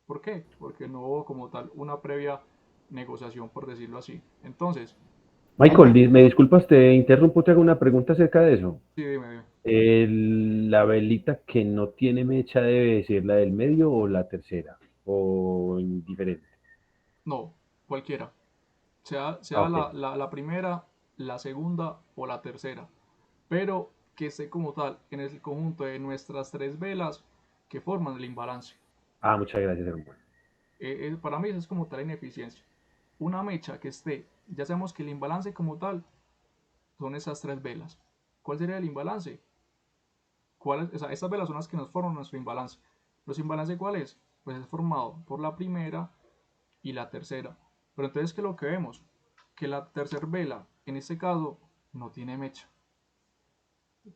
¿Por qué? Porque no hubo como tal una previa negociación, por decirlo así. Entonces, Michael, me disculpas, te interrumpo, te hago una pregunta acerca de eso. sí, dime. La velita que no tiene mecha debe ser la del medio o la tercera, o indiferente. No, cualquiera. Ah, Sea ok. la primera, la segunda o la tercera. Pero que esté como tal en el conjunto de nuestras tres velas que forman el imbalance. Ah, muchas gracias, hermano. Para mí eso es como tal ineficiencia. Una mecha que esté, ya sabemos que el imbalance como tal son esas tres velas. ¿Cuál sería el imbalance? O sea, estas velas son las que nos forman nuestro imbalance. ¿Los imbalances cuál es? Pues es formado por la primera y la tercera. Pero entonces, ¿qué es lo que vemos? Que la tercera vela, en este caso, no tiene mecha.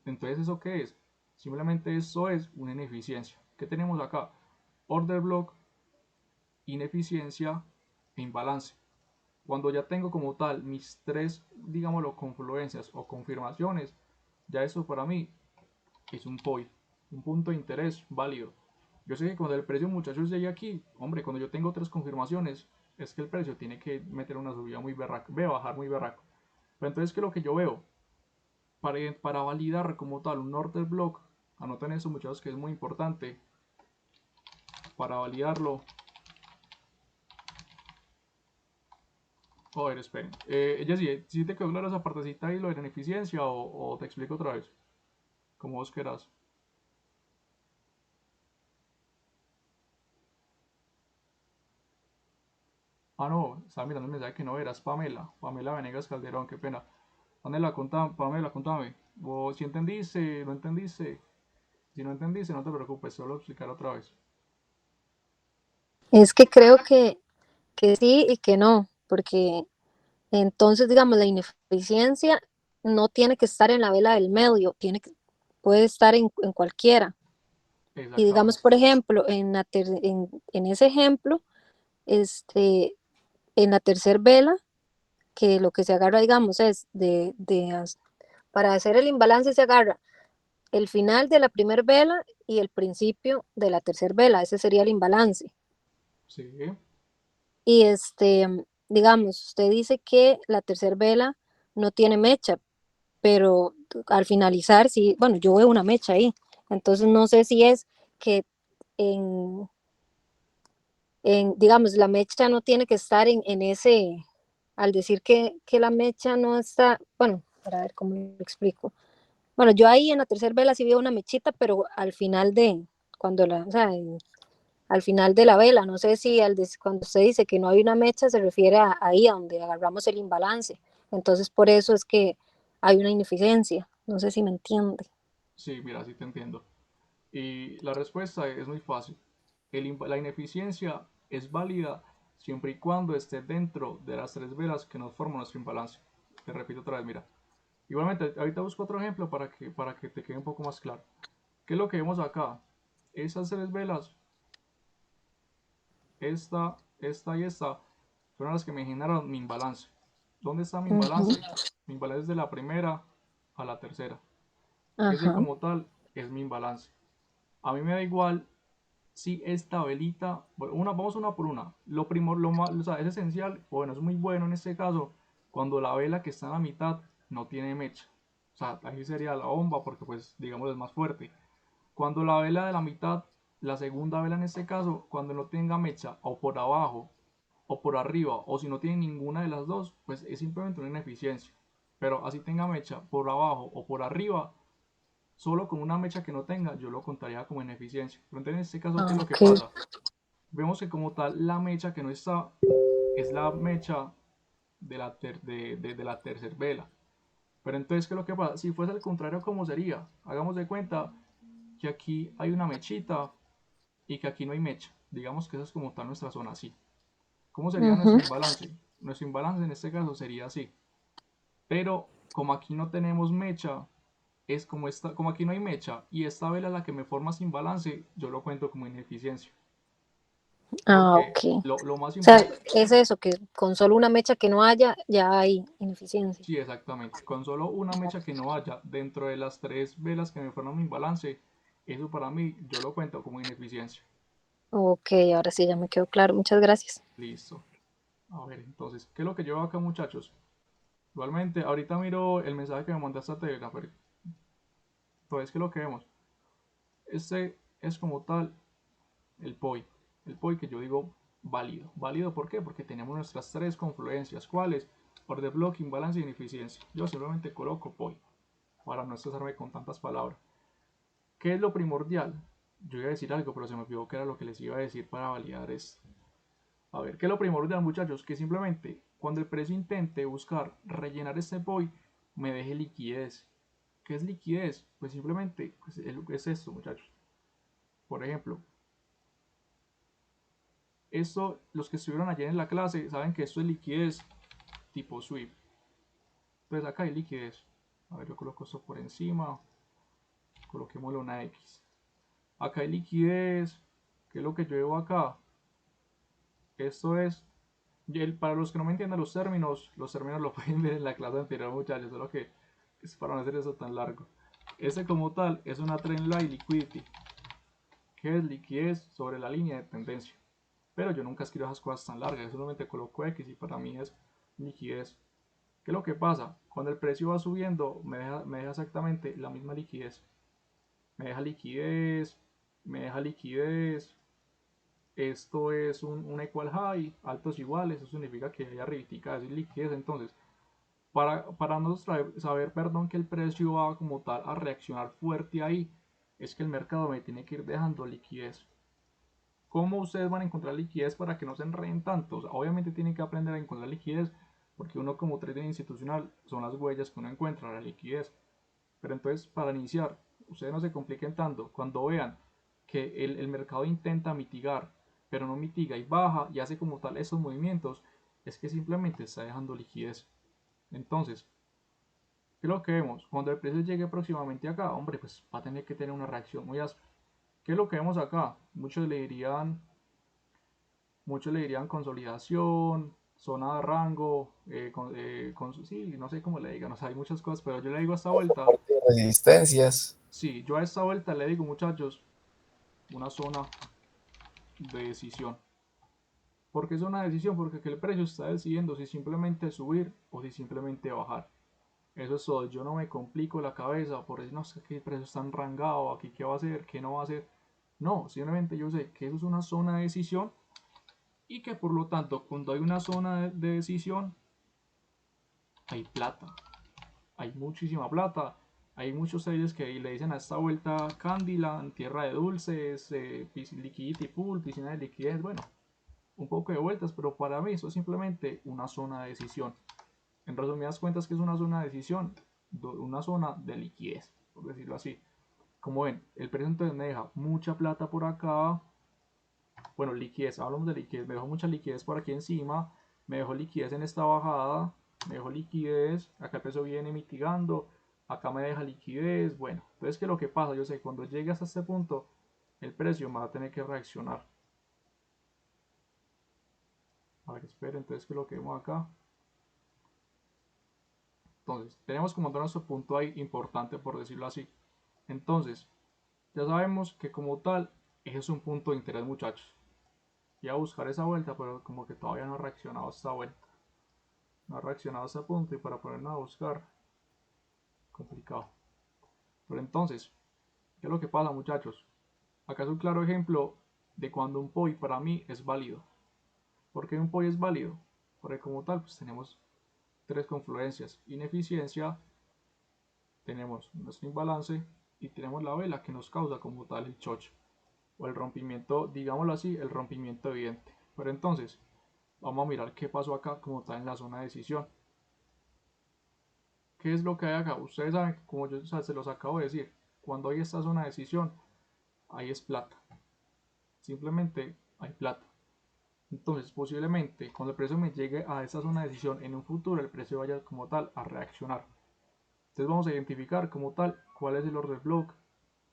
Entonces, ¿eso qué es? Simplemente eso es una ineficiencia. ¿Qué tenemos acá? Order block, ineficiencia e imbalance. Cuando ya tengo como tal mis tres, digámoslo, confluencias o confirmaciones, ya eso para mí es un POI, un punto de interés válido. Yo sé que cuando el precio, muchachos, llegue aquí, hombre, cuando yo tengo tres confirmaciones, es que el precio tiene que meter una subida muy berraca, ve a bajar muy berraco. Pero entonces, ¿qué es lo que yo veo? Para validar como tal un order block, anoten eso, muchachos, que es muy importante. Para validarlo, a ver, esperen. Jessy, ¿sí te quedó clara esa partecita ahí, lo de la ineficiencia, o te explico otra vez? Como vos querás. Ah, no, estaba mirando el mensaje que no eras Pamela. Pamela Venegas Calderón, qué pena. Pamela, contame. ¿Vos si entendiste? ¿No entendiste? Si no entendiste, no te preocupes, solo explicar otra vez. Es que creo que sí y que no, porque entonces, digamos, la ineficiencia no tiene que estar en la vela del medio, puede estar en cualquiera. Y digamos, Exactamente. por ejemplo, en ese ejemplo, este, en la tercera vela, que lo que se agarra, digamos, es para hacer el imbalance se agarra el final de la primera vela y el principio de la tercera vela, ese sería el imbalance. Sí, Y digamos, usted dice que la tercera vela no tiene mecha, pero al finalizar, sí, bueno, yo veo una mecha ahí. Entonces no sé si es que en, digamos, la mecha no tiene que estar en ese, al decir que la mecha no está, bueno, para ver cómo lo explico. Bueno, yo ahí en la tercera vela sí veo una mechita, pero al final o sea, al final de la vela, no sé si cuando usted dice que no hay una mecha se refiere ahí a donde agarramos el imbalance. Entonces por eso es que hay una ineficiencia. No sé si me entiende. sí, mira, sí te entiendo. Y la respuesta es muy fácil. La ineficiencia es válida siempre y cuando esté dentro de las tres velas que nos forman nuestro imbalance. Te repito otra vez, mira. Igualmente, ahorita busco otro ejemplo para que te quede un poco más claro. ¿Qué es lo que vemos acá? Esas tres velas, esta y esta, fueron las que me generaron mi imbalance. ¿Dónde está mi Ujú. imbalance? Mi imbalance es de la primera a la tercera. Ese Ajá. como tal es mi imbalance. A mí me da igual si esta velita, vamos una por una. O sea, es esencial, bueno, es muy bueno en este caso, cuando la vela que está en la mitad no tiene mecha. O sea, ahí sería la bomba porque pues digamos es más fuerte. Cuando la vela de la mitad, la segunda vela en este caso, cuando no tenga mecha o por abajo o por arriba o si no tiene ninguna de las dos, pues es simplemente una ineficiencia. Pero así tenga mecha por abajo o por arriba, solo con una mecha que no tenga, yo lo contaría como ineficiencia. Pero entonces en este caso, ¿qué es lo que Ok. pasa? Vemos que como tal la mecha que no está es la mecha de la tercera vela. Pero entonces, ¿qué es lo que pasa? Si fuese al contrario, ¿cómo sería? Hagamos de cuenta que aquí hay una mechita y que aquí no hay mecha. Digamos que esa es como tal nuestra zona así. ¿Cómo sería nuestro Ujú. imbalance? Nuestro imbalance en este caso sería así. Pero como aquí no tenemos mecha, es como aquí no hay mecha y esta vela es la que me forma sin balance, yo lo cuento como ineficiencia. Ah, Porque ok. O lo más sea, importante, es eso, que con solo una mecha que no haya, ya hay ineficiencia. sí, exactamente, con solo una mecha que no haya dentro de las tres velas que me forman mi balance, eso para mí yo lo cuento como ineficiencia. Ok, ahora sí ya me quedó claro. Muchas gracias. Listo. A ver, entonces, ¿qué es lo que yo hago acá, muchachos? Igualmente, ahorita miro el mensaje que me mandaste a Telegram, pero entonces, ¿qué es lo que vemos? Este es como tal el POI. El POI que yo digo válido. ¿Válido por qué? Porque tenemos nuestras tres confluencias. ¿Cuáles? Order block, imbalance y ineficiencia. Yo simplemente coloco POI para no estresarme con tantas palabras. ¿Qué es lo primordial? Yo iba a decir algo, pero se me olvidó que era lo que les iba a decir para validar esto. A ver, ¿qué es lo primordial, muchachos? Que simplemente cuando el precio intente buscar rellenar este POI, me deje liquidez. ¿Qué es liquidez? Pues simplemente pues, es esto, muchachos. Por ejemplo, esto, los que estuvieron ayer en la clase saben que esto es liquidez tipo sweep. Entonces acá hay liquidez. A ver, yo coloco esto por encima. coloquémosle una X. Acá hay liquidez. ¿Qué es lo que yo veo acá? Esto es, para los que no me entiendan los términos lo pueden ver en la clase anterior, muchachos, solo que es para no hacer eso tan largo. Ese como tal es una trendline liquidity, que es liquidez sobre la línea de tendencia. Pero yo nunca escribo esas cosas tan largas, yo solamente coloco X y para mí es liquidez. ¿Qué es lo que pasa? Cuando el precio va subiendo, me deja exactamente la misma liquidez. Me deja liquidez, me deja liquidez. Esto es un equal high, altos iguales, eso significa que hay arribitica de liquidez. Entonces, para nosotros saber, perdón, que el precio va como tal a reaccionar fuerte ahí, es que el mercado me tiene que ir dejando liquidez. ¿Cómo ustedes van a encontrar liquidez para que no se enreden tanto? O sea, obviamente tienen que aprender a encontrar liquidez, porque uno como trader institucional son las huellas que uno encuentra, la liquidez. Pero entonces, para iniciar, ustedes no se compliquen tanto. Cuando vean que el mercado intenta mitigar, pero no mitiga y baja y hace como tal esos movimientos, es que simplemente está dejando liquidez. Entonces, ¿qué es lo que vemos? Cuando el precio llegue próximamente acá, hombre, pues va a tener que tener una reacción muy áspera. ¿Qué es lo que vemos acá? Muchos le dirían consolidación, zona de rango, sí, no sé cómo le digan, o sea, hay muchas cosas, pero yo le digo a esta vuelta, Resistencias. sí, yo a esta vuelta le digo, muchachos, una zona de decisión. ¿Por qué es una decisión? Porque aquí el precio está decidiendo si simplemente subir o si simplemente bajar. Eso es todo, yo no me complico la cabeza por decir, no sé, que el precio está enrangado, aquí qué va a hacer, qué no va a hacer. No, simplemente yo sé que eso es una zona de decisión y que por lo tanto cuando hay una zona de decisión hay plata, hay muchísima plata. Hay muchos traders que le dicen a esta vuelta Candyland, tierra de dulces, liquidity pool, piscina de liquidez, bueno, un poco de vueltas, pero para mí eso es simplemente una zona de decisión. En resumidas cuentas, ¿qué es una zona de decisión? Una zona de liquidez, por decirlo así. Como ven, el precio entonces me deja mucha plata por acá. Bueno, liquidez, hablamos de liquidez, me dejó mucha liquidez por aquí encima, me dejó liquidez en esta bajada, me dejó liquidez, acá el precio viene mitigando, acá me deja liquidez, bueno, entonces ¿qué es lo que pasa? Yo sé, cuando llegue hasta este punto, el precio me va a tener que reaccionar. A ver, esperen, entonces ¿qué es lo que vemos acá? Entonces, tenemos como todo nuestro punto ahí importante, por decirlo así. Entonces, ya sabemos que como tal, ese es un punto de interés, muchachos. Iba a buscar esa vuelta, pero como que todavía no ha reaccionado a esta vuelta. No ha reaccionado a ese punto y para ponernos a buscar, complicado. Pero entonces, ¿qué es lo que pasa, muchachos? Acá es un claro ejemplo de cuando un POI para mí es válido. ¿Por qué un POI es válido? Porque como tal, pues tenemos tres confluencias. Ineficiencia, tenemos nuestro imbalance y tenemos la vela que nos causa como tal el chocho. O el rompimiento, digámoslo así, el rompimiento evidente. Pero entonces, vamos a mirar qué pasó acá como tal en la zona de decisión. ¿Qué es lo que hay acá? Ustedes saben, como yo se los acabo de decir, cuando hay esta zona de decisión, ahí es plata. Simplemente hay plata. Entonces, posiblemente, cuando el precio me llegue a esa zona de decisión en un futuro, el precio vaya como tal a reaccionar. Entonces vamos a identificar como tal cuál es el order block,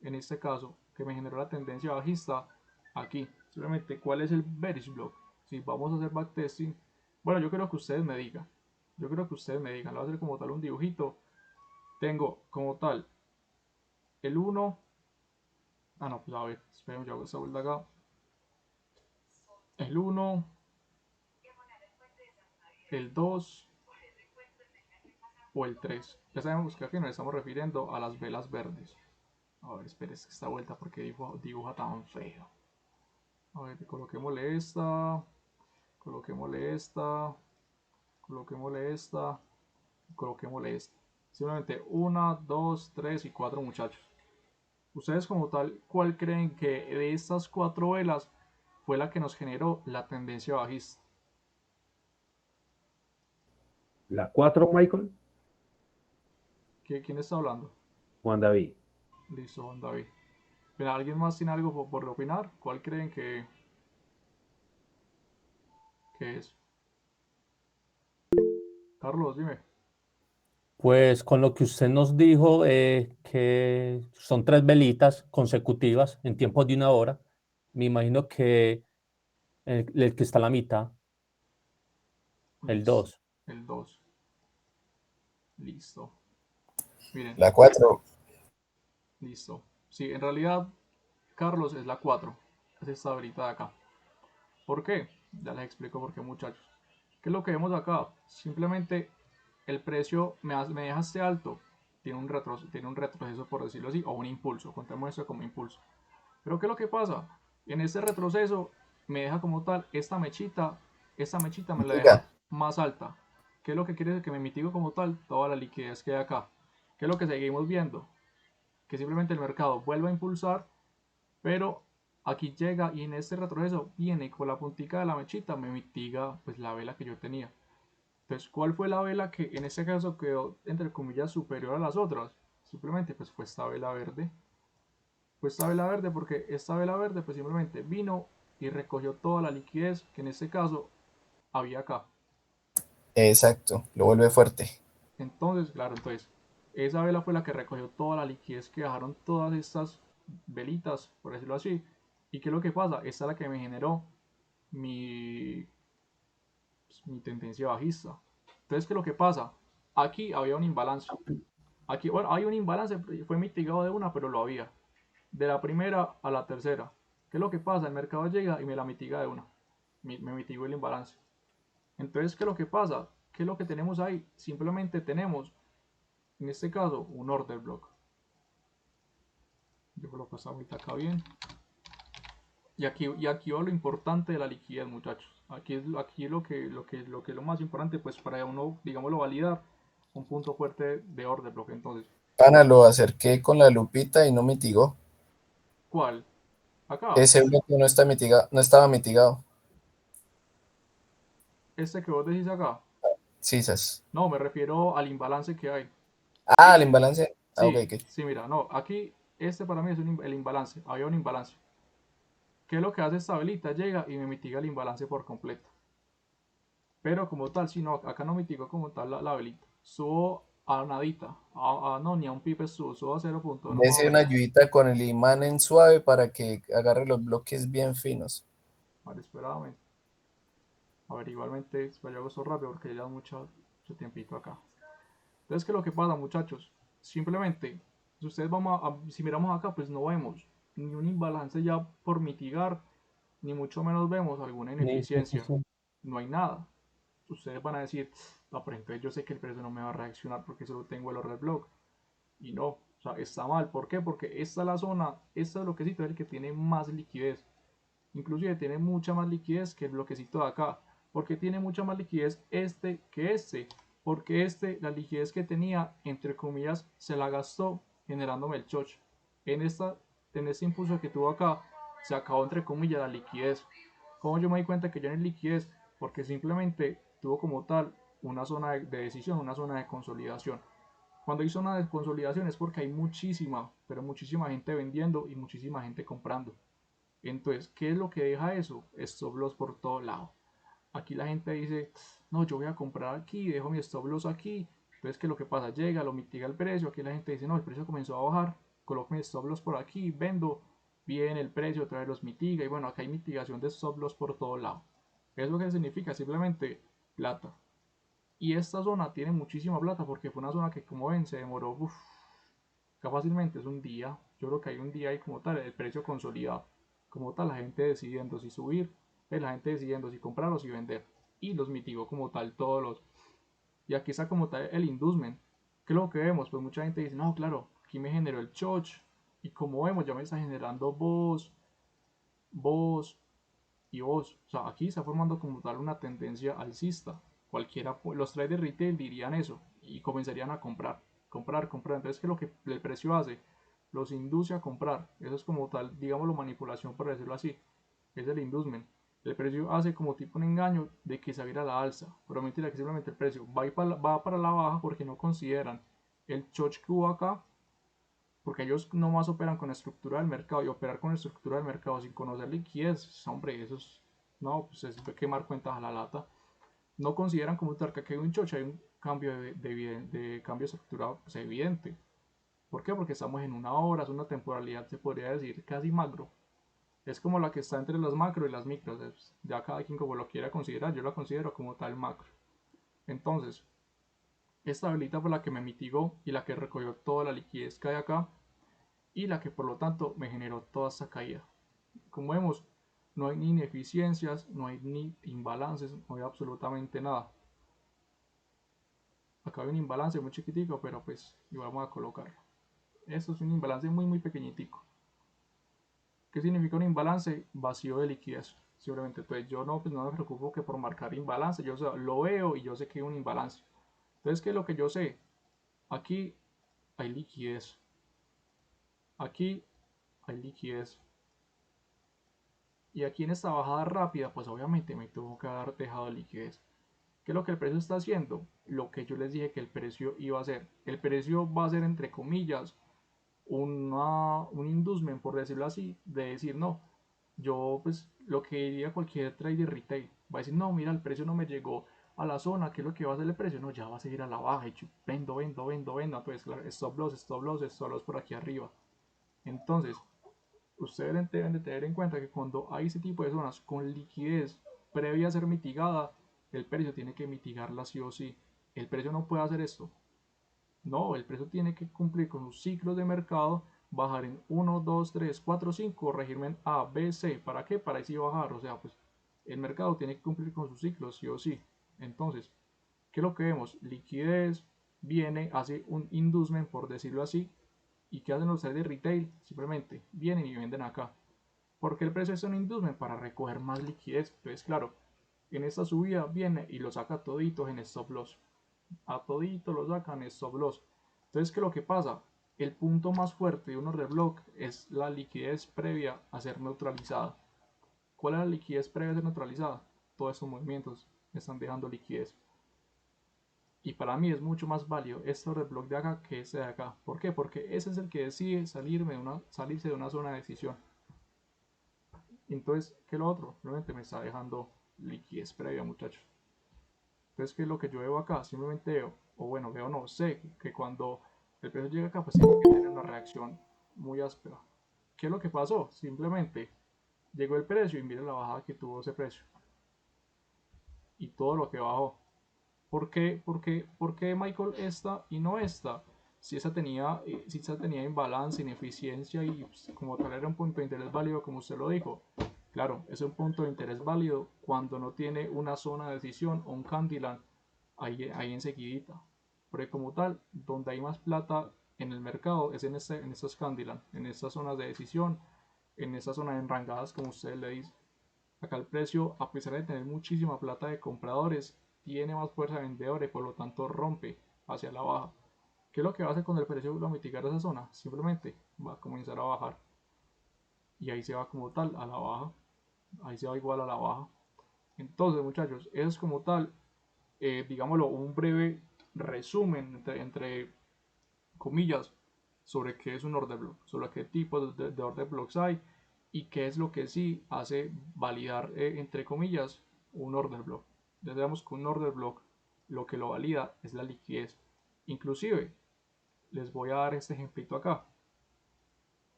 en este caso, que me generó la tendencia bajista aquí. Simplemente cuál es el bearish block. Si vamos a hacer backtesting, bueno, yo creo que ustedes me digan. Yo creo que ustedes me digan. Le voy a hacer como tal un dibujito. Tengo como tal el 1. Ah, no, pues a ver, esperen, yo hago esta vuelta acá. El 1, el 2 o el 3. Ya sabemos que aquí nos estamos refiriendo a las velas verdes. A ver, esperen esta vuelta porque dibuja tan feo. A ver, coloquémosle esta, coloquémosle esta, coloquémosle esta, coloquémosle esta. Simplemente 1, 2, 3 y 4, muchachos. Ustedes como tal, ¿cuál creen que de estas 4 velas fue la que nos generó la tendencia bajista? La 4, Michael. ¿Quién está hablando? Juan David. Listo, Juan David. Pero, ¿alguien más tiene algo por opinar? ¿Cuál creen que es? Carlos, dime. Pues con lo que usted nos dijo, que son 3 velitas consecutivas en tiempos de 1 hora, me imagino que el que está a la mitad, el Listo. 2. El 2. Listo. Miren, La 4. listo. Sí, en realidad, Carlos es la 4. Es esta velita de acá. ¿Por qué? Ya les explico por qué, muchachos. ¿Qué es lo que vemos acá? Simplemente el precio me dejaste alto. Tiene un retroceso, por decirlo así, o un impulso. Contemos esto como impulso. Pero ¿qué es lo que pasa? En este retroceso me deja como tal esta mechita me la deja Mitiga. más alta. ¿Qué es lo que quiere decir? Que me mitigo como tal toda la liquidez que hay acá. ¿Qué es lo que seguimos viendo? Que simplemente el mercado vuelve a impulsar, pero aquí llega y en este retroceso viene con la puntica de la mechita, me mitiga pues la vela que yo tenía. Entonces, ¿cuál fue la vela que en este caso quedó entre comillas superior a las otras? Simplemente pues fue esta vela verde. Fue esta vela verde porque esta vela verde pues simplemente vino y recogió toda la liquidez que en este caso había acá. Exacto, lo vuelve fuerte. Entonces, claro, entonces esa vela fue la que recogió toda la liquidez que dejaron todas estas velitas, por decirlo así. ¿Y qué es lo que pasa? Esta es la que me generó mi, pues, mi tendencia bajista. Entonces, ¿qué es lo que pasa? Aquí había un imbalance. Aquí, bueno, hay un imbalance, fue mitigado de una, pero lo había. De la primera a la tercera. ¿Qué es lo que pasa? El mercado llega y me la mitiga de una. Me mitigó el imbalance. Entonces, ¿qué es lo que pasa? ¿Qué es lo que tenemos ahí? Simplemente tenemos, en este caso, un order block. Yo coloco esta vuelta acá bien. Y aquí va lo importante de la liquidez, muchachos. Aquí lo que es lo más importante, pues para uno, digámoslo, validar un punto fuerte de order block. Entonces, Pana, lo acerqué con la lupita y no mitigó. ¿cuál? Acá. Ese bloque no está mitigado, no estaba mitigado. Este que vos decís acá. Sisas. No, me refiero al imbalance que hay. Ah, el imbalance. Ah, ok, Sí, ok. sí, mira, no, aquí este para mí es el imbalance. Había un imbalance. ¿Qué es lo que hace esta velita? Llega y me mitiga el imbalance por completo. Pero como tal, si no, acá no mitigo como tal la velita. Subo a nadita. No, ni a un pipe subo a 0.1 más o Dese una menos. ayudita con el imán en suave para que agarre los bloques bien finos. Vale, esperadamente. A ver, igualmente, pues yo hago esto rápido porque ya mucho tiempito acá. Entonces, ¿qué es lo que pasa, muchachos? Simplemente, si ustedes si miramos acá, pues no vemos ni un imbalance ya por mitigar, ni mucho menos vemos alguna Sí, sí, sí, ineficiencia. sí. No hay nada. Ustedes van a decir, no, pero entonces yo sé que el precio no me va a reaccionar porque solo tengo el order block. Y no, o sea, está mal. ¿Por qué? Porque esta es la zona, este bloquecito es el que tiene más liquidez. Inclusive tiene mucha más liquidez que el bloquecito de acá. Porque tiene mucha más liquidez este que este. Porque este, la liquidez que tenía, entre comillas, se la gastó generándome el choch. En, esta, en este impulso que tuvo acá, se acabó entre comillas la liquidez. ¿Cómo yo me di cuenta que ya no hay liquidez? Porque simplemente tuvo como tal una zona de decisión, una zona de consolidación. Cuando hay zona de consolidación es porque hay muchísima, pero muchísima gente vendiendo y muchísima gente comprando. Entonces, ¿qué es lo que deja eso? Stop loss por todo lado. Aquí la gente dice, no, yo voy a comprar aquí, dejo mi stop loss aquí. Entonces, ¿qué es lo que pasa? Llega, lo mitiga el precio. Aquí la gente dice, no, el precio comenzó a bajar, coloco mi stop loss por aquí, vendo, bien el precio, otra vez los mitiga. Y bueno, acá hay mitigación de stop loss por todo lado. ¿Eso qué significa? Simplemente plata. Y esta zona tiene muchísima plata porque fue una zona que, como ven, se demoró, fácilmente es un día. Yo creo que hay un día ahí como tal, el precio consolidado. Como tal, la gente decidiendo si subir, la gente decidiendo si comprar o si vender. Y los mitigó como tal todos los. Y aquí está como tal el inducement. ¿Qué es lo que vemos? Pues mucha gente dice, no, claro, aquí me generó el choch. Y como vemos, ya me está generando voz y voz. O sea, aquí está formando como tal una tendencia alcista. Cualquiera, los traders retail dirían eso y comenzarían a comprar, comprar, comprar. Entonces, ¿qué es lo que el precio hace? Los induce a comprar. Eso es como tal, digámoslo, manipulación, por decirlo así. Es el inducement. El precio hace como tipo un engaño de que se va a ir a la alza. Pero mentira, que simplemente el precio va para la baja porque no consideran el choch que hubo acá, porque ellos nomás operan con la estructura del mercado y operar con la estructura del mercado sin conocer liquidez, hombre, eso es, no, pues es quemar cuentas a la lata. no consideran como tal que aquí hay un chocho, hay un cambio de cambio estructurado pues, evidente. ¿Por qué? Porque estamos en una hora, es una temporalidad, se podría decir, casi macro. Es como la que está entre las macro y las micros. Ya cada quien como lo quiera considerar, yo la considero como tal macro. Entonces, esta velita fue la que me mitigó y la que recogió toda la liquidez que hay acá y la que por lo tanto me generó toda esta caída. Como vemos, no hay ni ineficiencias, no hay ni imbalances, no hay absolutamente nada. Acá hay un imbalance muy chiquitico, pero pues igual vamos a colocarlo. Esto es un imbalance muy pequeñitico. ¿Qué significa un imbalance? Vacío de liquidez. Simplemente, entonces yo no, pues no me preocupo que por marcar imbalance, yo lo veo y yo sé que hay un imbalance. Entonces, ¿qué es lo que yo sé? Aquí hay liquidez. Aquí hay liquidez. Y aquí en esta bajada rápida, pues obviamente me tuvo que haber dejado liquidez. ¿Qué es lo que el precio está haciendo? Lo que yo les dije que el precio iba a hacer. El precio va a ser, entre comillas, un inducement, por decirlo así, de decir, no, yo pues lo que diría cualquier trader retail, va a decir, no, mira, el precio no me llegó a la zona, ¿qué es lo que va a hacer el precio? No, ya va a seguir a la baja, y yo vendo, entonces claro, stop loss por aquí arriba. Entonces, ustedes deben de tener en cuenta que cuando hay ese tipo de zonas con liquidez previa a ser mitigada, el precio tiene que mitigarla sí o sí. El precio no puede hacer esto. No, el precio tiene que cumplir con sus ciclos de mercado, bajar en 1, 2, 3, 4, 5, régimen A, B, C. ¿Para qué? Para así bajar. O sea, pues el mercado tiene que cumplir con sus ciclos sí o sí. Entonces, ¿qué es lo que vemos? Liquidez viene, hace un inducement, por decirlo así. ¿Y qué hacen los traders de retail? Simplemente vienen y venden acá. Porque el precio es un inducement para recoger más liquidez. Entonces, claro, en esta subida viene y lo saca toditos en stop loss. A todito lo sacan stop loss. Entonces, ¿qué es lo que pasa? El punto más fuerte de un order block es la liquidez previa a ser neutralizada. ¿Cuál es la liquidez previa a ser neutralizada? Todos estos movimientos están dejando liquidez. Y para mí es mucho más válido este order block de acá que este de acá. ¿Por qué? Porque ese es el que decide salirse de una zona de decisión. Entonces, ¿qué es lo otro? Realmente me está dejando liquidez previa, muchachos. Entonces, ¿qué es lo que yo veo acá? Simplemente veo, o bueno, veo no, sé que cuando el precio llega acá, pues tiene que tener una reacción muy áspera. ¿Qué es lo que pasó? Simplemente llegó el precio y miren la bajada que tuvo ese precio. Y todo lo que bajó. ¿Por qué Michael esta y no esta? Si esta tenía imbalance, ineficiencia y pues, como tal era un punto de interés válido, como usted lo dijo. Claro, es un punto de interés válido cuando no tiene una zona de decisión o un Candyland ahí enseguidita. Porque como tal, donde hay más plata en el mercado es en estos Candyland, en estas zonas de decisión, en estas zonas enrangadas como ustedes le dicen. Acá el precio, a pesar de tener muchísima plata de compradores, tiene más fuerza de vendedores, por lo tanto rompe hacia la baja. ¿Qué es lo que va a hacer cuando el precio va a mitigar esa zona? Simplemente va a comenzar a bajar. Y ahí se va como tal a la baja. Ahí se va igual a la baja. Entonces, muchachos, eso es como tal, digámoslo, un breve resumen entre comillas sobre qué es un order block, sobre qué tipo de order blocks hay y qué es lo que sí hace validar, entre comillas, un order block. Ya sabemos que un order block lo que lo valida es la liquidez. Inclusive, les voy a dar este ejemplito acá.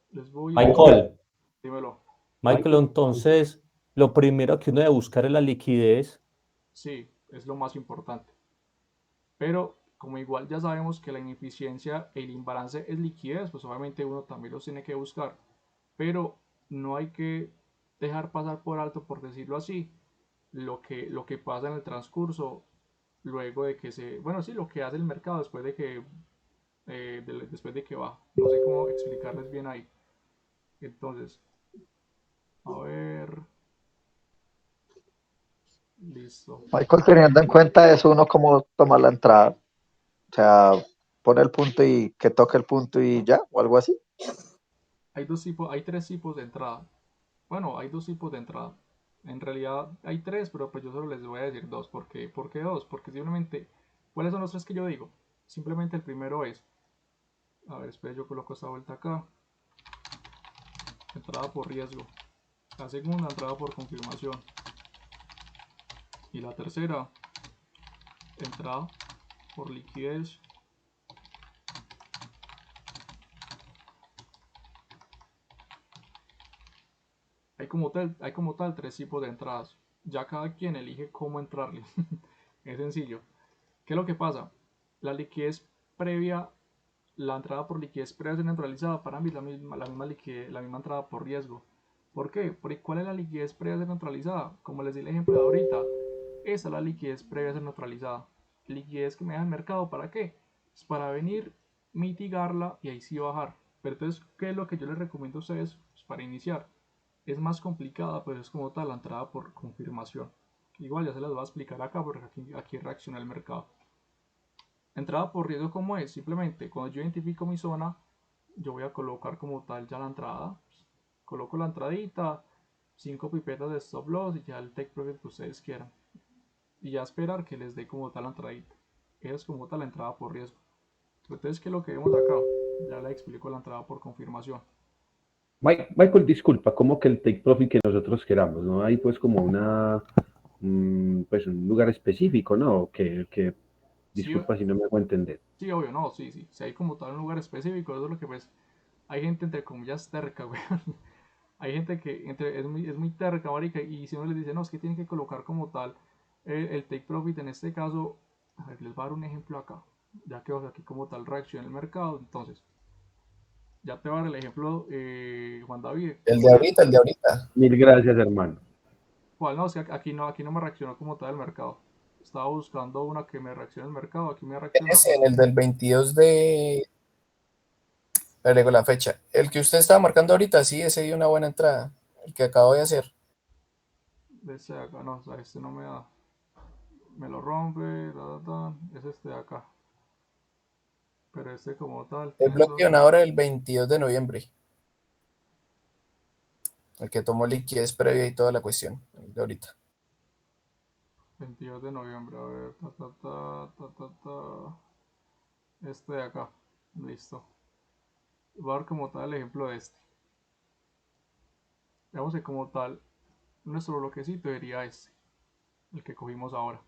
Les voy a... Michael, Dímelo. Michael, entonces lo primero que uno debe buscar es la liquidez. Sí, es lo más importante. Pero como igual ya sabemos que la ineficiencia y el imbalance es liquidez, pues obviamente uno también los tiene que buscar. Pero no hay que dejar pasar por alto, por decirlo así, lo que pasa en el transcurso luego de que bueno, sí, lo que hace el mercado después de que va. No sé cómo explicarles bien ahí. Entonces, a ver, listo. Michael, teniendo en cuenta eso, uno cómo toma la entrada. O sea, pone el punto y que toque el punto y ya, o algo así. Hay tres tipos de entrada. Bueno, hay dos tipos de entrada. En realidad hay tres, pero pues yo solo les voy a decir dos. ¿Por qué dos? Porque simplemente, ¿cuáles son los tres que yo digo? Simplemente el primero es, a ver, espera, yo coloco esta vuelta acá. Entrada por riesgo. La segunda, entrada por confirmación. Y la tercera, entrada por liquidez. Hay como tal tres tipos de entradas. Ya cada quien elige cómo entrarle. Es sencillo. ¿Qué es lo que pasa? La liquidez previa, la entrada por liquidez previa neutralizada, para mí es la misma entrada por riesgo. ¿Por qué? Porque ¿cuál es la liquidez previa neutralizada? Como les di el ejemplo de ahorita, esa es la liquidez previa neutralizada. Liquidez que me da el mercado, ¿para qué? Es para venir, mitigarla y ahí sí bajar. Pero entonces, ¿qué es lo que yo les recomiendo a ustedes? Pues para iniciar. Es más complicada, pero es como tal la entrada por confirmación. Igual ya se las voy a explicar acá porque aquí reacciona el mercado. Entrada por riesgo, ¿cómo es? Simplemente cuando yo identifico mi zona, yo voy a colocar como tal ya la entrada. Coloco la entradita, 5 pipetas de stop loss y ya el take profit que ustedes quieran. Y ya esperar que les dé como tal la entradita. Esa es como tal la entrada por riesgo. Entonces, ¿qué es lo que vemos acá? Ya les explico la entrada por confirmación. Michael, disculpa, como que el take profit que nosotros queramos, ¿no? Hay pues como pues un lugar específico, ¿no? Sí, Disculpa si no me hago entender. sí, obvio, no, sí, sí. Si hay como tal un lugar específico, eso es lo que pues hay gente entre comillas terca, güey. Hay gente que es muy terca, marica, y si uno les dice, no, es que tienen que colocar como tal el take profit en este caso, a ver, les voy a dar un ejemplo acá, ya que aquí como tal reacciona el mercado, entonces, ya te voy a dar el ejemplo, Juan David, El de ahorita, el de ahorita. Mil gracias, hermano. ¿cuál? No, es que aquí no me reaccionó como tal el mercado, estaba buscando una que me reaccione el mercado, aquí me reacciona, Ese, en el del 22 de... Le agrego la fecha. El que usted estaba marcando ahorita, sí, ese dio una buena entrada. El que acabo de hacer. este de acá, no, o sea, este no me da, me lo rompe, es este de acá. Pero este como tal El tiene bloque eso. de una hora del 22 de noviembre. El que tomó liquidez previa y toda la cuestión. El de ahorita. 22 de noviembre, a ver, este de acá, listo. Voy a dar como tal el ejemplo de este. Veamos que como tal, nuestro bloquecito sería este, el que cogimos ahora.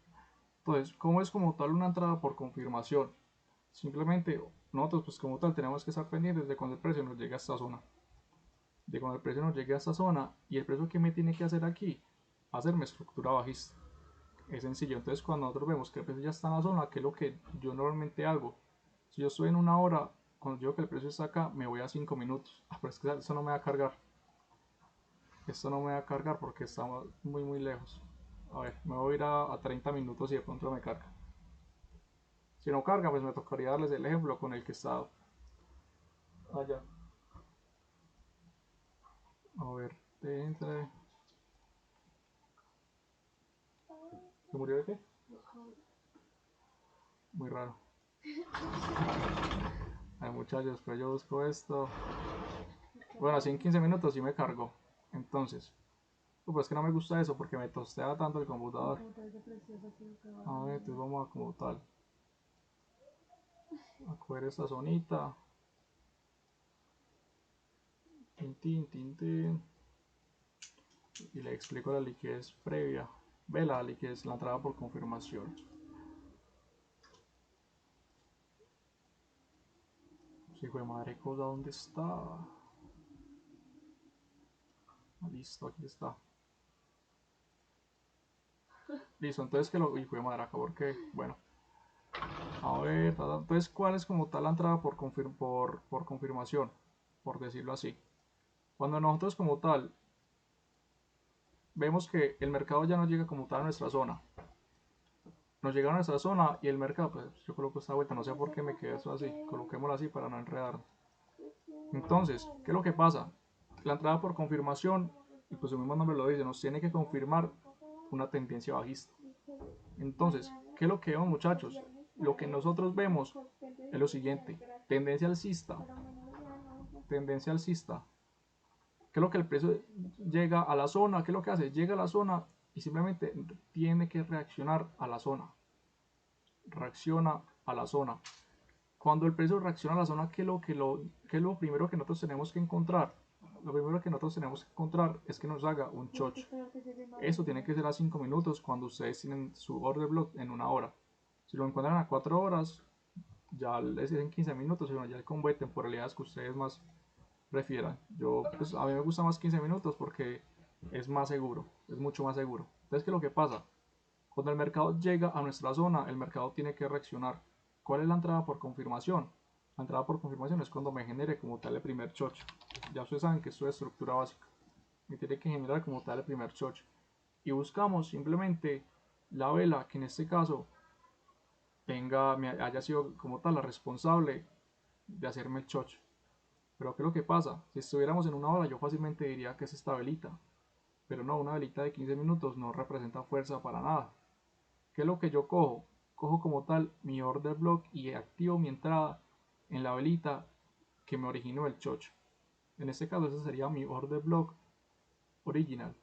Entonces, ¿cómo es como tal una entrada por confirmación? Simplemente, nosotros pues como tal tenemos que estar pendientes de cuando el precio nos llegue a esta zona. De cuando el precio nos llegue a esta zona y el precio que me tiene que hacer aquí, hacerme estructura bajista. Es sencillo, entonces cuando nosotros vemos que el precio ya está en la zona, que es lo que yo normalmente hago, si yo estoy en una hora, cuando yo que el precio está acá, me voy a 5 minutos. Pero es que esto no me va a cargar. Esto no me va a cargar porque estamos muy muy lejos. A ver, me voy a ir a 30 minutos y de pronto me carga. Si no carga, pues me tocaría darles el ejemplo con el que he estado. Allá. A ver, entra. ¿Se murió de qué? Muy raro. Ay muchachos, pero yo busco esto. Bueno, así en 15 minutos sí me cargó. Entonces, pues que no me gusta eso porque me tostea tanto el computador. A ver, entonces vamos a como tal. A coger esta zonita. Tin, tin, tin, tin. Y le explico la liquidez previa. Ve la liquidez, la entrada por confirmación. Hijo de madre cosa, ¿dónde está? Listo, aquí está. Listo, entonces que lo. Hijo de madre acá, porque. Bueno. A ver, entonces, ¿cuál es como tal la entrada por confirmación? Por decirlo así. Cuando nosotros como tal vemos que el mercado ya no llega como tal a nuestra zona. Nos llega a nuestra zona y el mercado, pues yo coloco esta vuelta, no sé por qué me quedé eso así, coloquémoslo así para no enredarnos. Entonces, ¿qué es lo que pasa? La entrada por confirmación, y pues su mismo nombre lo dice, nos tiene que confirmar una tendencia bajista. Entonces, ¿qué es lo que vemos muchachos? Lo que nosotros vemos es lo siguiente, tendencia alcista, tendencia alcista. ¿Qué es lo que el precio llega a la zona? ¿Qué es lo que hace? Llega a la zona y simplemente tiene que reaccionar a la zona. Reacciona a la zona. Cuando el precio reacciona a la zona, ¿qué es lo primero que nosotros tenemos que encontrar? Lo primero que nosotros tenemos que encontrar es que nos haga un chocho. Eso tiene que ser a 5 minutos cuando ustedes tienen su order block en una hora. Si lo encuentran a 4 horas, ya les en 15 minutos, sino ya con temporalidades que ustedes más prefieran. Yo, pues, a mí me gusta más 15 minutos porque es más seguro, es mucho más seguro. Entonces, ¿qué es lo que pasa? Cuando el mercado llega a nuestra zona, el mercado tiene que reaccionar. ¿Cuál es la entrada por confirmación? La entrada por confirmación es cuando me genere como tal el primer chocho. Ya ustedes saben que esto es estructura básica. Me tiene que generar como tal el primer chocho. Y buscamos simplemente la vela que en este caso haya sido como tal la responsable de hacerme el chocho. Pero ¿qué es lo que pasa? Si estuviéramos en una hora, yo fácilmente diría que es esta velita. Pero no, una velita de 15 minutos no representa fuerza para nada. ¿Qué es lo que yo cojo? Cojo como tal mi order block y activo mi entrada en la velita que me originó el chocho. En este caso, ese sería mi order block original.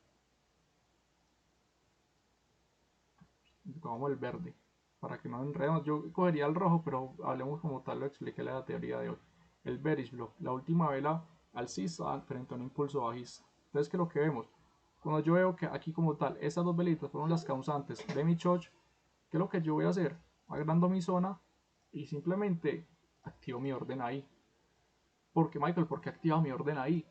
Como el verde, para que no enredemos. Yo cogería el rojo, pero hablemos como tal, lo expliqué la teoría de hoy. El bearish block, la última vela alcista frente a un impulso bajista. Entonces, ¿qué es lo que vemos? Cuando yo veo que aquí como tal, estas dos velitas fueron las causantes de mi chocho, ¿qué es lo que yo voy a hacer? Agrando mi zona y simplemente activo mi orden ahí. ¿Por qué, Michael? ¿Por qué activa mi orden ahí?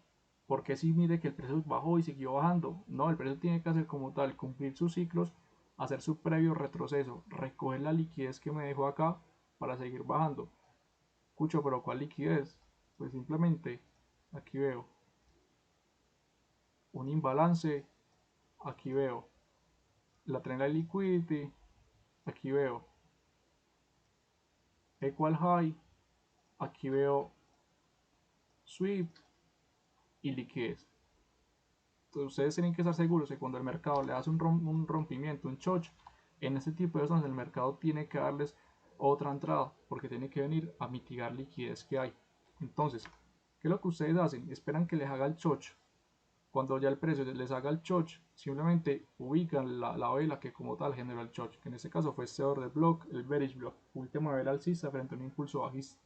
Porque si mire que el precio bajó y siguió bajando. No, el precio tiene que hacer como tal, cumplir sus ciclos, hacer su previo retroceso, recoger la liquidez que me dejó acá para seguir bajando. Escucho, pero ¿cuál liquidez? Pues simplemente aquí veo un imbalance, aquí veo la trend liquidity, aquí veo equal high, aquí veo sweep y liquidez. Entonces ustedes tienen que estar seguros que cuando el mercado le hace un rompimiento, un choch, en ese tipo de zonas el mercado tiene que darles otra entrada porque tiene que venir a mitigar liquidez que hay. Entonces, ¿qué es lo que ustedes hacen? Esperan que les haga el choch. Cuando ya el precio les haga el choch, simplemente ubican la vela que como tal generó el choch, que en este caso fue este order block, el bearish block, última vela alcista frente a un impulso bajista.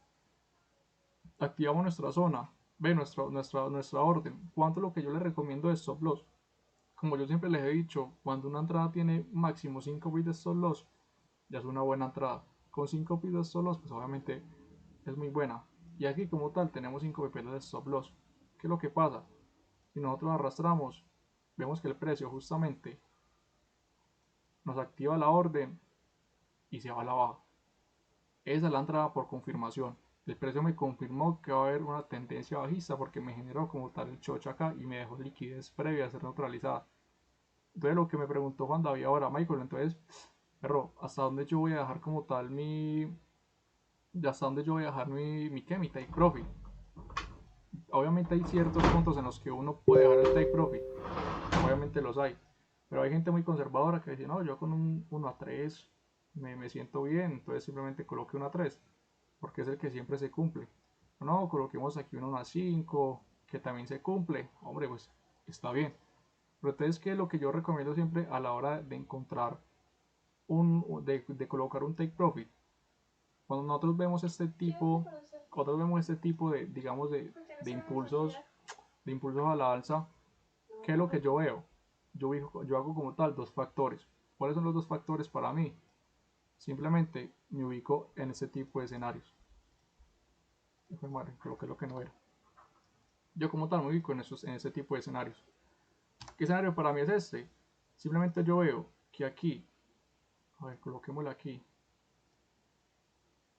Activamos nuestra zona, ve nuestra orden. ¿Cuánto es lo que yo les recomiendo de stop loss? Como yo siempre les he dicho, cuando una entrada tiene máximo 5 bits de stop loss, ya es una buena entrada. Con 5 bits de stop loss, pues obviamente es muy buena. Y aquí como tal tenemos 5 bits de stop loss. ¿Qué es lo que pasa? Si nosotros arrastramos, vemos que el precio justamente nos activa la orden y se va a la baja. Esa es la entrada por confirmación. El precio me confirmó que va a haber una tendencia bajista porque me generó como tal el chocho acá y me dejó liquidez previa a ser neutralizada. Entonces lo que me preguntó Juan David ahora, Michael, entonces, perro, ¿hasta dónde yo voy a dejar como tal hasta dónde yo voy a dejar mi take profit? Obviamente hay ciertos puntos en los que uno puede dejar el take profit, obviamente los hay, pero hay gente muy conservadora que dice, no, yo con un 1 a 3 me siento bien, entonces simplemente coloque 1 a 3, porque es el que siempre se cumple. No, coloquemos aquí un 1 a 5, que también se cumple, hombre, pues está bien. Pero entonces, ¿qué es lo que yo recomiendo siempre a la hora de encontrar de colocar un take profit? Cuando nosotros vemos este tipo de, digamos, de impulsos, de impulsos a la alza, ¿qué es lo que yo veo? Yo hago como tal dos factores. ¿Cuáles son los dos factores para mí? Simplemente me ubico en este tipo de escenarios. Creo que es lo que no era. Yo como tal me ubico en ese tipo de escenarios. ¿Qué escenario para mí es este? Simplemente yo veo que aquí, a ver, coloquémoslo aquí.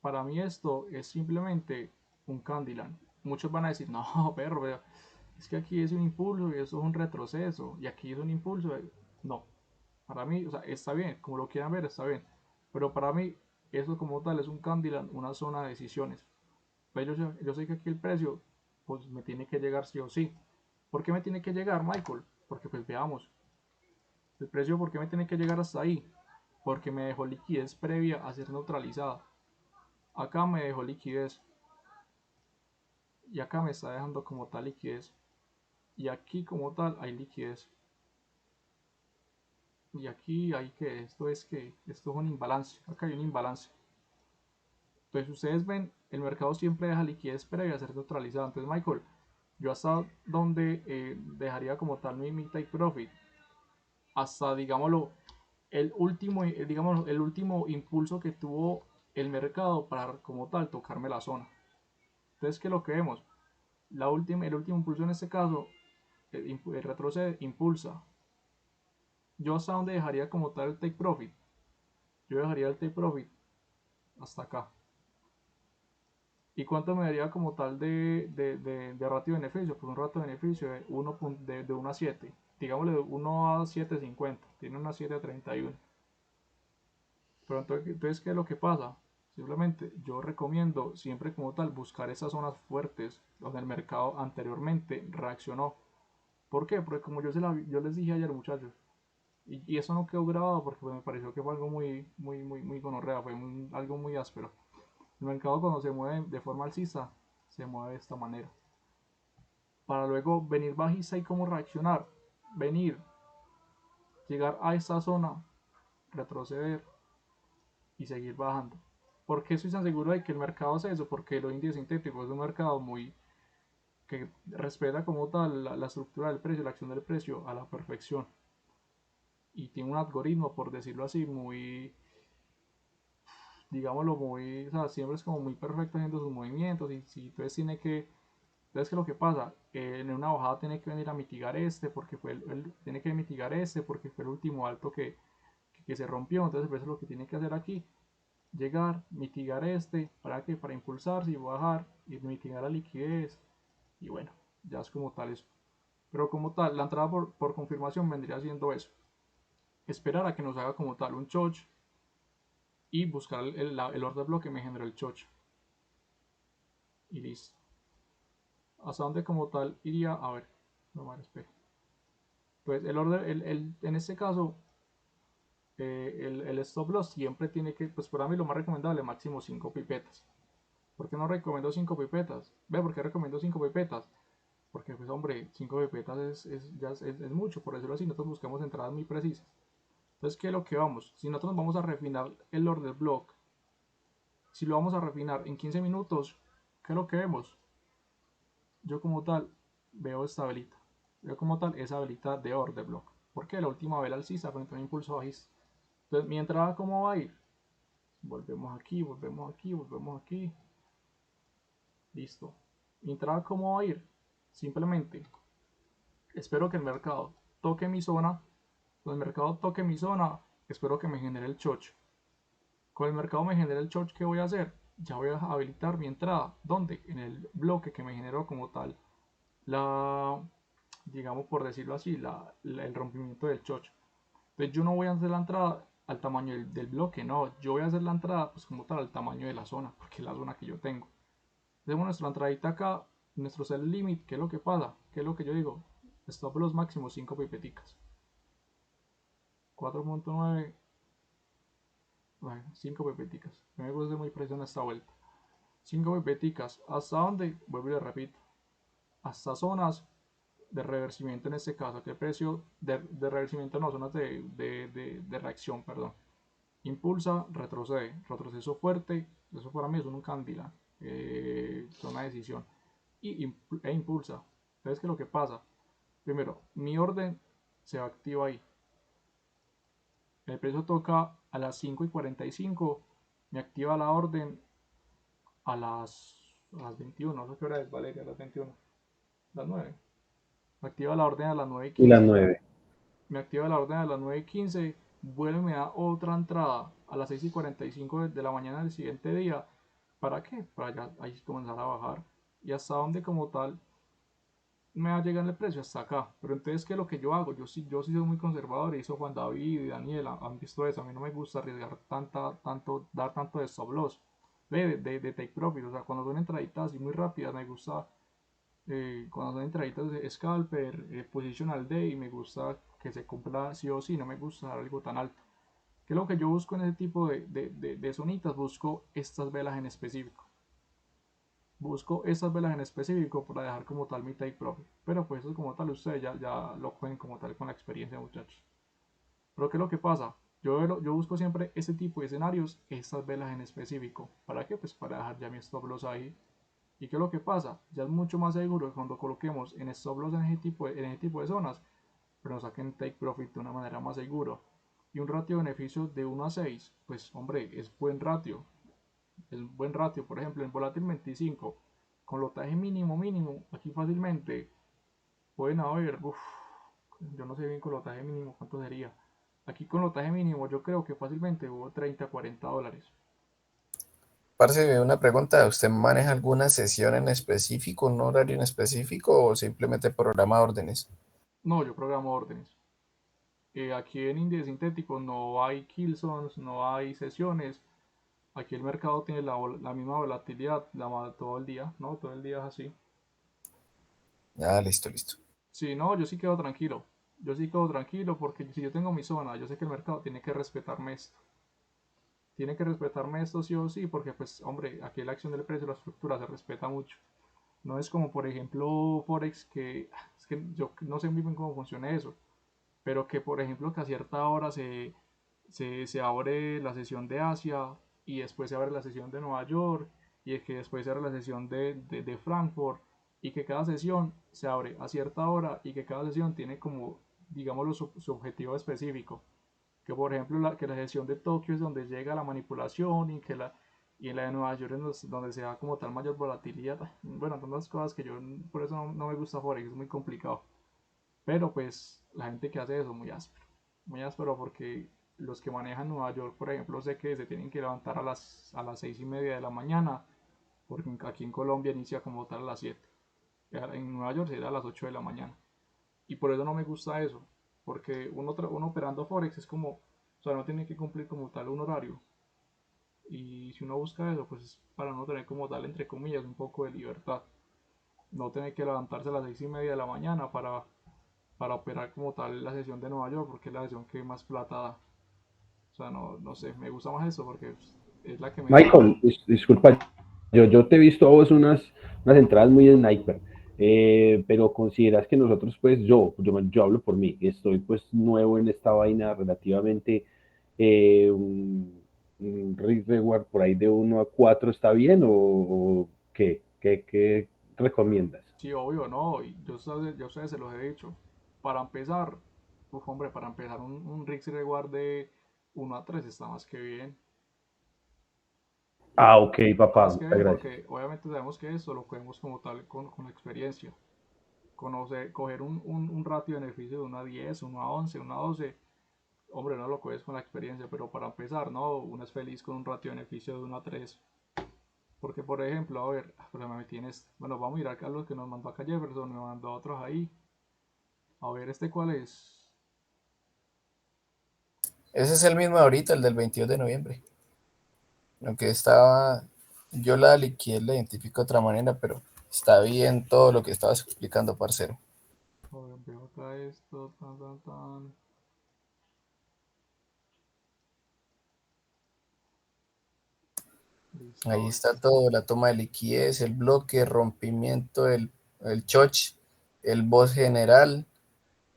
Para mí esto es simplemente un Candyland. Muchos van a decir, no, perro, es que aquí es un impulso y eso es un retroceso. Y aquí es un impulso. No, para mí, o sea, está bien, como lo quieran ver, está bien. Pero para mí, eso como tal es un Candyland, una zona de decisiones. Pues yo sé que aquí el precio, pues me tiene que llegar sí o sí. ¿Por qué me tiene que llegar, Michael? Porque pues veamos, el precio, ¿por qué me tiene que llegar hasta ahí? Porque me dejó liquidez previa a ser neutralizada. Acá me dejó liquidez y acá me está dejando como tal liquidez y aquí como tal hay liquidez y aquí hay que esto es un imbalance, acá hay un imbalance. Entonces ustedes ven, el mercado siempre deja liquidez previa a ser neutralizada. Entonces, Michael, yo hasta donde dejaría como tal mi take profit, hasta digámoslo el último, digamos, el último impulso que tuvo el mercado para como tal tocarme la zona. Entonces, ¿qué es lo que vemos? El último impulso en este caso, el retrocede, impulsa. Yo hasta donde dejaría como tal el take profit. Yo dejaría el take profit hasta acá. ¿Y cuánto me daría como tal de ratio de beneficio? Pues un ratio de beneficio de 1 a 7. Digámosle de 1 a 7.50. Tiene una 7.31. Pero entonces, ¿qué es lo que pasa? Simplemente yo recomiendo siempre como tal buscar esas zonas fuertes donde el mercado anteriormente reaccionó. ¿Por qué? Porque como yo les dije ayer, muchachos, y eso no quedó grabado porque pues, me pareció que fue algo muy gonorrea, fue algo muy áspero. El mercado cuando se mueve de forma alcista, se mueve de esta manera. Para luego venir bajista y cómo reaccionar. Venir, llegar a esta zona, retroceder y seguir bajando. ¿Por qué estoy tan seguro de que el mercado hace eso? Porque el índice sintético es un mercado muy que respeta como tal la estructura del precio, la acción del precio a la perfección. Y tiene un algoritmo, por decirlo así, muy, digámoslo, muy, o sea, siempre es como muy perfecto haciendo sus movimientos y si entonces tiene que, entonces qué es lo que pasa, en una bajada tiene que venir a mitigar este porque fue tiene que mitigar este porque fue el último alto que se rompió, entonces eso es lo que tiene que hacer aquí, llegar, mitigar este, ¿para qué? Para impulsarse y bajar y mitigar la liquidez y bueno, ya es como tal eso. Pero como tal, la entrada por confirmación vendría siendo eso. Esperar a que nos haga como tal un choch y buscar el order block que me generó el choch. Y listo. ¿Hasta dónde como tal iría? A ver, no me espera. Pues el order, en este caso, el stop loss siempre tiene que, pues para mí lo más recomendable, máximo 5 pipetas. ¿Por qué no recomiendo 5 pipetas? Ve, ¿por qué recomiendo 5 pipetas? Porque pues hombre, 5 pipetas es mucho, por decirlo así, nosotros buscamos entradas muy precisas. Entonces, ¿qué es lo que vamos? Si nosotros vamos a refinar el order block, si lo vamos a refinar en 15 minutos, ¿qué es lo que vemos? Yo como tal veo esta velita. Veo como tal esa velita de order block. Porque la última vela alcista frente a un impulso bajista. Entonces, mi entrada, ¿cómo va a ir? Volvemos aquí, volvemos aquí, volvemos aquí. Listo. Mi entrada, ¿cómo va a ir? Simplemente espero que el mercado toque mi zona. Cuando el mercado toque mi zona, espero que me genere el chocho. Con el mercado me genera el chocho, ¿qué voy a hacer? Ya voy a habilitar mi entrada. ¿Dónde? En el bloque que me generó como tal la, digamos por decirlo así, el rompimiento del chocho. Entonces yo no voy a hacer la entrada al tamaño del bloque, no, yo voy a hacer la entrada pues como tal al tamaño de la zona, porque es la zona que yo tengo. Hacemos nuestra entradita acá, nuestro sell limit, ¿qué es lo que pasa? ¿Qué es lo que yo digo? Stop loss máximo 5 pipeticas. 4.9, bueno, 5 pipeticas. Me gusta muy presión esta vuelta. 5 pipeticas. ¿Hasta dónde? Vuelvo y le repito. Hasta zonas de reversimiento en este caso, que precio de reversimiento no, zonas de reacción, perdón. Impulsa, retrocede, retroceso fuerte, eso para mí es un cándila, zona de decisión, e impulsa. Entonces, ¿qué es lo que pasa? Primero, mi orden se activa ahí. El precio toca a las 5:45, me activa la orden a las 21, no sé qué hora es, Valeria, a las 21, las 9. Me activa la orden a las 9 y Y las 15 9. Me activa la orden a las 9:15, vuelve y me da otra entrada a las 6:45 de la mañana del siguiente día. ¿Para qué? Para ya ahí comenzar a bajar. Y hasta donde como tal me va a llegar el precio, hasta acá. Pero entonces, ¿qué es lo que yo hago? Yo sí soy muy conservador, y eso Juan David y Daniel han visto eso. A mí no me gusta arriesgar dar tanto de stop loss, de take profit. O sea, cuando son entraditas así muy rápidas, me gusta cuando son entraditas de scalper, positional day, me gusta que se cumpla sí o sí, no me gusta dar algo tan alto. ¿Qué es lo que yo busco en ese tipo de zonitas? Busco estas velas en específico. Busco estas velas en específico para dejar como tal mi take profit. Pero pues eso como tal ustedes ya lo pueden como tal con la experiencia, muchachos. Pero ¿qué es lo que pasa? Yo busco siempre ese tipo de escenarios, estas velas en específico. ¿Para qué? Pues para dejar ya mi stop loss ahí. ¿Y qué es lo que pasa? Ya es mucho más seguro que cuando coloquemos en stop loss en ese tipo de zonas, pero nos saquen take profit de una manera más segura. y un ratio de beneficio de 1 a 6, pues hombre, es buen ratio. Es buen ratio, por ejemplo, en volátil 25, con lotaje mínimo, aquí fácilmente pueden haber, yo no sé bien con lotaje mínimo cuánto sería. Aquí con lotaje mínimo yo creo que fácilmente hubo 30, $40. Parce, una pregunta, ¿usted maneja alguna sesión en específico, un horario en específico o simplemente programa órdenes? No, yo programo órdenes. Aquí en India Sintético no hay kill zones, no hay sesiones. Aquí el mercado tiene la misma volatilidad todo el día, ¿no? Todo el día es así. Ah, listo, listo. Sí, no, yo sí quedo tranquilo. Yo sí quedo tranquilo porque si yo tengo mi zona, yo sé que el mercado tiene que respetarme esto. Tiene que respetarme esto sí o sí, porque pues, hombre, aquí la acción del precio, la estructura se respeta mucho. No es como, por ejemplo, Forex, que es que yo no sé muy bien cómo funciona eso, pero que, por ejemplo, que a cierta hora se abre la sesión de Asia y después se abre la sesión de Nueva York y es que después se abre la sesión de Frankfurt y que cada sesión se abre a cierta hora y que cada sesión tiene como, digamos, su objetivo específico. Que por ejemplo que la sesión de Tokio es donde llega la manipulación y en la de Nueva York es donde se da como tal mayor volatilidad. Bueno, tantas cosas que yo por eso no me gusta Forex, es muy complicado. Pero pues la gente que hace eso muy áspero porque los que manejan Nueva York, por ejemplo, sé que se tienen que levantar a las 6:30 de la mañana, porque aquí en Colombia inicia como tal a las 7. En Nueva York será a las 8 de la mañana. Y por eso no me gusta eso, porque uno operando Forex es como, o sea, no tiene que cumplir como tal un horario. Y si uno busca eso, pues es para no tener como tal, entre comillas, un poco de libertad. No tener que levantarse a las 6:30 de la mañana para operar como tal la sesión de Nueva York, porque es la sesión que más plata da. O sea, no sé, me gusta más eso porque es la que me da. Michael, disculpa, yo te he visto a vos unas entradas muy sniper, pero consideras que nosotros, pues yo hablo por mí, estoy pues nuevo en esta vaina relativamente, un risk reward por ahí de 1 a 4 está bien o qué recomiendas? Sí, obvio, no. Y yo sé, se los he dicho. Para empezar, hombre, para empezar un Risk Reward de 1 a 3 está más que bien. Ah, ok, papá, Más que muchas bien, gracias. porque obviamente sabemos que esto lo cogemos como tal con la experiencia. Coger un ratio de beneficio de 1 a 10, 1 a 11, 1 a 12, hombre, no lo coges con la experiencia, pero para empezar, no, uno es feliz con un ratio de beneficio de 1 a 3. Porque, por ejemplo, a ver, pero me metí en este. Bueno, vamos a mirar acá lo que nos mandó acá Jefferson, me mandó otros ahí. A ver, ¿este cuál es? Ese es el mismo de ahorita, el del 22 de noviembre. Aunque estaba, yo la liquidez la identifico de otra manera, pero está bien todo lo que estabas explicando, parcero. A ver, veo acá esto, tan, tan, tan. Listo, a Ahí ver. está todo, la toma de liquidez, el bloque, rompimiento, el choch, el boss general,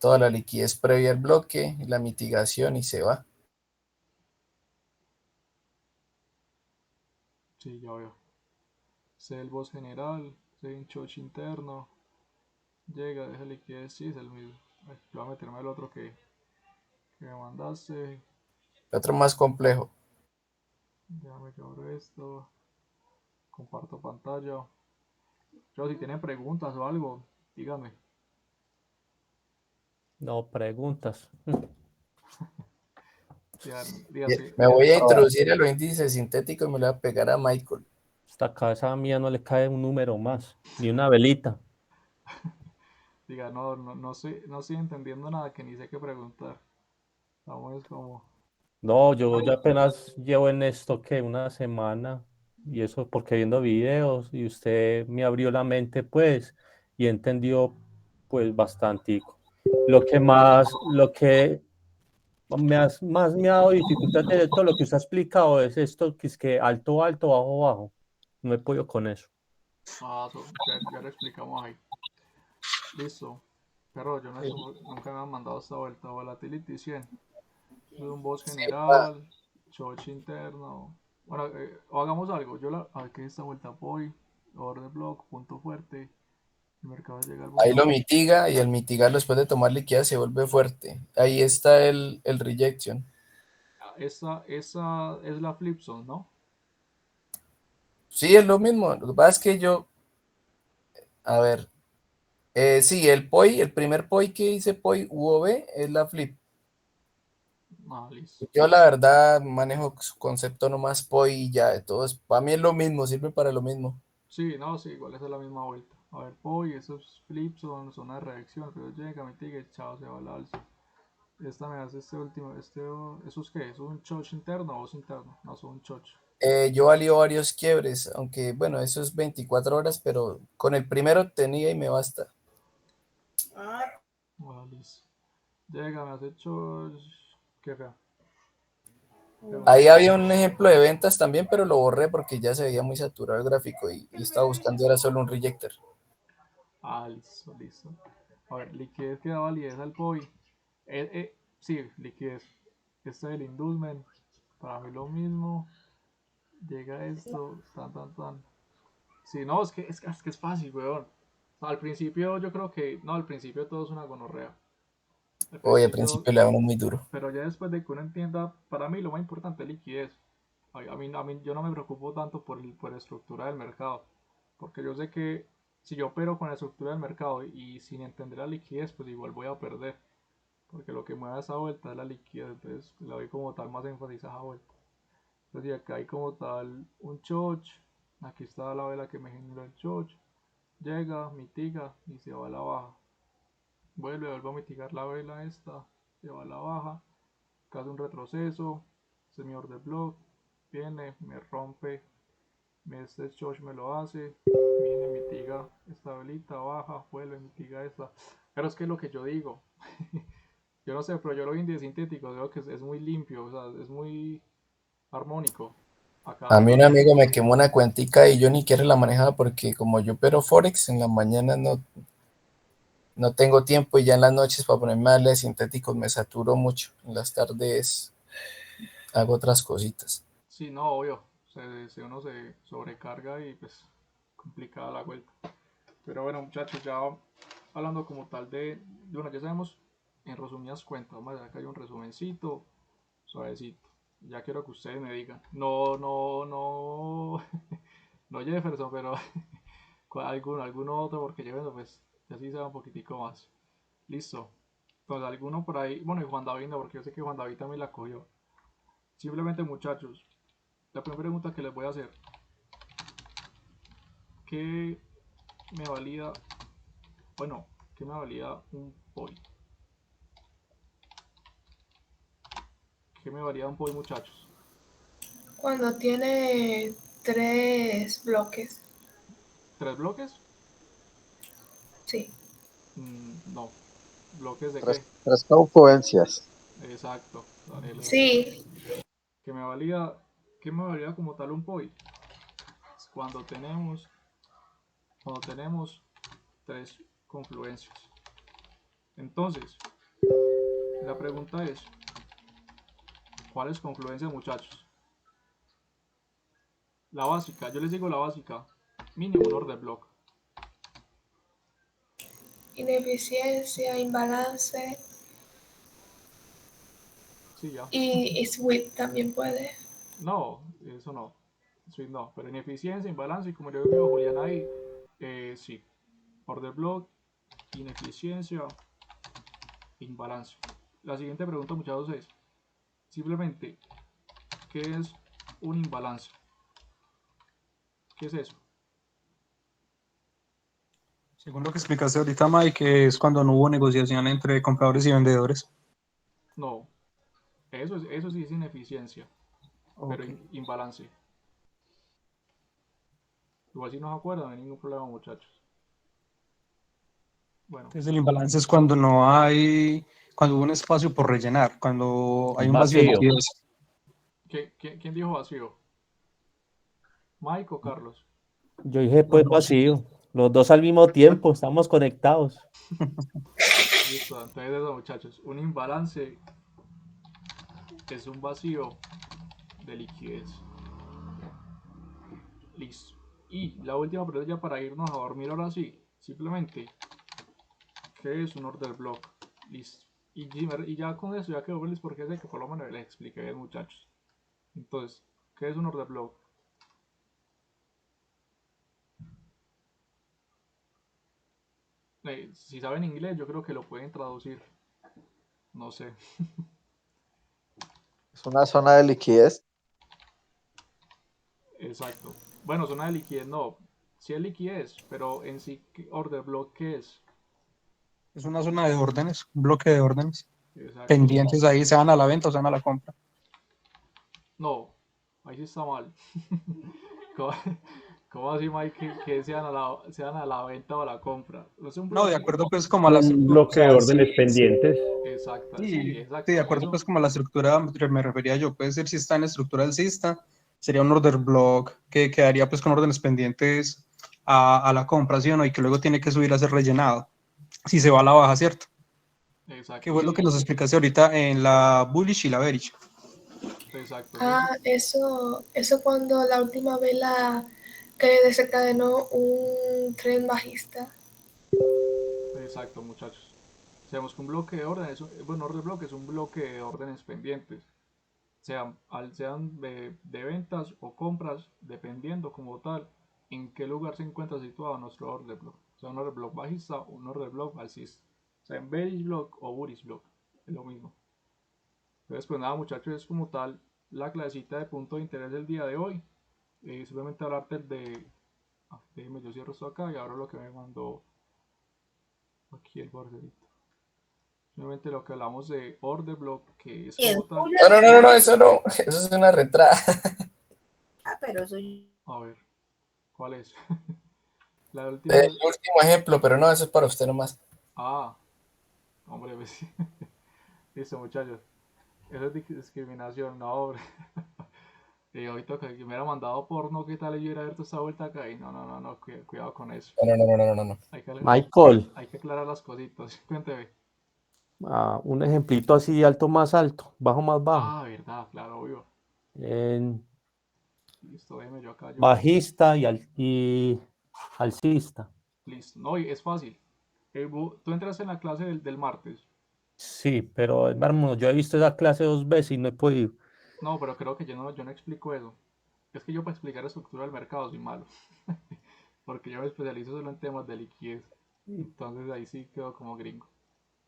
toda la liquidez previa al bloque, la mitigación y se va. Sí, ya veo. Sé el boss general, sé un choch interno. Llega, deja liquidez, sí, es el mismo. Ay, voy a meterme el otro que me mandaste. El otro más complejo. Déjame que abro esto. Comparto pantalla. Yo, si tienen preguntas o algo, díganme. No preguntas. Dígase, Me voy a introducir a los índices sintéticos y me lo voy a pegar a Michael. Esta cabeza mía no le cae un número más, ni una velita. diga, no estoy entendiendo nada que ni sé qué preguntar. Vamos como, No, yo ya apenas llevo en esto que una semana y eso porque viendo videos y usted me abrió la mente pues y entendió pues bastantico. Lo que más me ha dado dificultad de todo lo que usted ha explicado es esto que es que alto, alto, bajo, bajo. No he podido con eso. ya lo explicamos ahí. Listo. Pero yo nunca me han mandado esta vuelta. Volatility 100. Es un boss general, choch interno. Bueno, o hagamos algo. A ver qué es esta vuelta voy. Order block, punto fuerte. El mercado llega al Ahí punto lo fuerte. mitiga y al mitigarlo después de tomar liquidez se vuelve fuerte. Ahí está el rejection. esa es la flipzone, ¿no? Sí, es lo mismo. Lo que pasa es que yo, a ver, sí, el primer POI que hice, POI UOB, es la flip. Ah, listo. Yo la verdad manejo su concepto nomás POI y ya, de todos. Para mí es lo mismo, sirve para lo mismo. Sí, no, sí, igual esa es la misma vuelta. A ver, voy, esos flips son zona de reacción, pero llega, mitiga y chao, se va al alza. Esta me hace este último, ¿eso es qué? ¿Es un choch interno o es interno? No, es un choch. Yo valió varios quiebres, aunque bueno, eso es 24 horas, pero con el primero tenía y me basta. Bueno, listo. Llega, me hace choch. Qué feo. Qué Ahí había un ejemplo de ventas también, pero lo borré porque ya se veía muy saturado el gráfico y estaba buscando era solo un rejector. Ah, listo, listo. A ver, liquidez que da validez al POI. Sí, liquidez. Este es el inducement. Para mí lo mismo. Llega esto, tan, tan, tan. Sí, no, es que es fácil, weón. Al principio yo creo que, no, al principio todo es una gonorrea. Al Hoy al principio, principio le da uno muy duro. pero ya después de que uno entienda, para mí lo más importante es liquidez. A mí yo no me preocupo tanto por la estructura del mercado, porque yo sé que si yo opero con la estructura del mercado y sin entender la liquidez, pues igual voy a perder, porque lo que mueve esa vuelta es la liquidez, entonces le doy como tal más énfasis a esa vuelta. Entonces, y acá hay como tal un choch, aquí está la vela que me genera el choch, llega, mitiga y se va a la baja. Vuelve a mitigar la vela esta, se va a la baja, acá hace un retroceso, este es mi order block, viene, me rompe, este choch me lo hace, viene, mitiga esta velita, baja, vuelve, mitiga esta. Pero es que es lo que yo digo, yo no sé, pero yo lo vi en sintético, veo que es muy limpio, o sea, es muy armónico. A Acá, mí un amigo me quemó una cuentica y yo ni siquiera la manejaba porque como yo opero Forex, en la mañana no tengo tiempo y ya en las noches para ponerme a darle sintéticos me saturo mucho. En las tardes hago otras cositas. sí, no, obvio, uno se sobrecarga y pues complicada la vuelta. Pero bueno, muchachos, ya hablando como tal bueno, ya sabemos en resumidas cuentas, vamos a ver acá hay un resumencito, suavecito. Ya quiero que ustedes me digan, no, no, no, no Jefferson, pero alguno otro, porque Jefferson pues ya sí sabe un poquitico más. Listo. Entonces, alguno por ahí, bueno, y Juan David no, porque yo sé que Juan David también la cogió. Simplemente, muchachos, la primera pregunta que les voy a hacer, ¿qué me valida, bueno, qué me valida un POI? ¿Qué me valida un POI, muchachos? Cuando tiene 3 bloques. ¿Tres bloques? Sí. No. ¿Bloques de Tres, qué? tres confluencias. Exacto, Daniel, eso. Sí. ¿Qué me valida, qué me valida como tal un POI? Cuando tenemos, cuando tenemos tres confluencias. Entonces, la pregunta es, ¿cuáles confluencias, muchachos? La básica, yo les digo la básica, mínimo un order block. Ineficiencia, imbalance Sí, ya. y sweep también puede. No, eso no. Sí, no, pero ineficiencia, imbalance, y como yo digo Julián ahí, sí. Order block, ineficiencia, imbalance. La siguiente pregunta, muchachos, es simplemente, ¿qué es un imbalance? ¿Qué es eso? Según lo que explicaste ahorita, Mike, es cuando no hubo negociación entre compradores y vendedores. No, eso sí es ineficiencia, pero Ok. imbalance. Igual si no se acuerdan, no hay ningún problema, muchachos. Bueno, Entonces el imbalance es cuando no hay, cuando hubo un espacio por rellenar, cuando hay un vacío de Vacío. liquidez. ¿quién dijo vacío? ¿Mike o Carlos? Yo dije, pues vacío. Los dos al mismo tiempo, estamos conectados. Listo, entonces eso, muchachos. Un imbalance es un vacío de liquidez. Listo. Y la última pregunta ya para irnos a dormir ahora sí. Simplemente, ¿qué es un order block? Listo. Y ya con eso ya quedó feliz porque sé que por lo menos les expliqué bien, muchachos. Entonces, ¿qué es un order block? Si saben inglés, yo creo que lo pueden traducir. No sé. Es una zona de liquidez. Exacto. Bueno, zona de liquidez no. Sí es liquidez, pero en sí, order block, ¿qué es? Es una zona de órdenes, un bloque de órdenes. Exacto. Pendientes ahí, se van a la venta o se van a la compra. No, ahí sí está mal. ¿Cómo, cómo así, Mike, que sean a la venta o a la compra? No es un No, de bloque. acuerdo pues como a la Un estructura, o bloque de sea, órdenes pendientes. Exacto, sí, sí, sí, de exacto. acuerdo Eso, pues como a la estructura me refería yo, puede ser si está en la estructura alcista, sería un order block que quedaría pues con órdenes pendientes a la compra, ¿sí o no? Y que luego tiene que subir a ser rellenado, si se va a la baja, ¿cierto? Que exacto, fue lo que sí. nos explicaste ahorita en la bullish y la bearish. Exacto, sí. Ah, eso cuando la última vela que desencadenó un tren bajista. Exacto, muchachos. Sabemos que un bloque de órdenes, bueno, orden bloque es un bloque de órdenes pendientes. Sean de ventas o compras, dependiendo como tal en qué lugar se encuentra situado nuestro order block. O sea, un order block bajista o un order block alcista. O sea, en bearish block o bullish block. Es lo mismo. Entonces, pues nada, muchachos, es como tal la clasecita de punto de interés del día de hoy. Simplemente hablarte de. Déjenme, yo cierro esto acá y abro lo que me mandó aquí el borderito. Simplemente lo que hablamos de order block, que es como tal. No, no, no, no, no, eso no. Eso es una retrada. A ver, ¿cuál es? La El última. último ejemplo, pero no, eso es para usted nomás. Ah, hombre, pues sí. Listo, muchachos. Eso es discriminación, no, hombre. Y ahorita que me hubiera mandado porno, ¿qué tal yo hubiera abierto esta vuelta acá? Y no, no, no, no, cuidado con eso. No, no, no, no, no, no. Hay que, Michael, hay que aclarar las cositas. Cuénteme. un ejemplito así, alto más alto, bajo más bajo. Ah, verdad, claro, obvio. En Listo, déjeme yo acá, yo. bajista y alcista. Listo. No, y es fácil. Tú entras en la clase del martes. Sí, pero hermano, yo he visto esa clase 2 veces y no he podido. No, pero creo que yo no explico eso. Es que yo para explicar estructura del mercado soy malo. Porque yo me especializo solo en temas de liquidez. Entonces ahí sí quedo como gringo.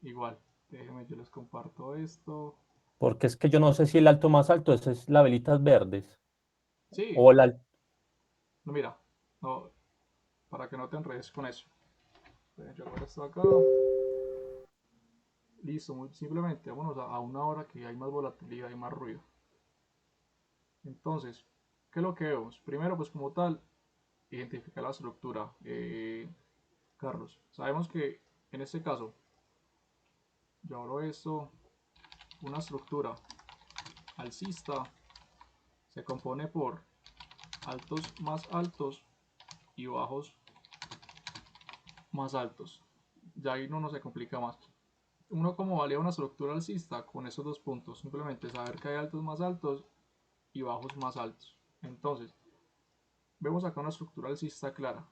Igual, déjenme, yo les comparto esto. Porque es que yo no sé si el alto más alto, esa es la velitas verdes. Sí, O la, no, mira, no, para que no te enredes con eso. Yo hago esto acá. Listo, simplemente vámonos a una hora que hay más volatilidad y más ruido. Entonces, ¿qué es lo que vemos? Primero, pues como tal, identificar la estructura. Carlos, sabemos que en este caso, yo abro esto, una estructura alcista se compone por altos más altos y bajos más altos. Ya ahí no se complica más. Uno como valía una estructura alcista con esos dos puntos, simplemente saber que hay altos más altos y bajos más altos. Entonces, vemos acá una estructura alcista clara.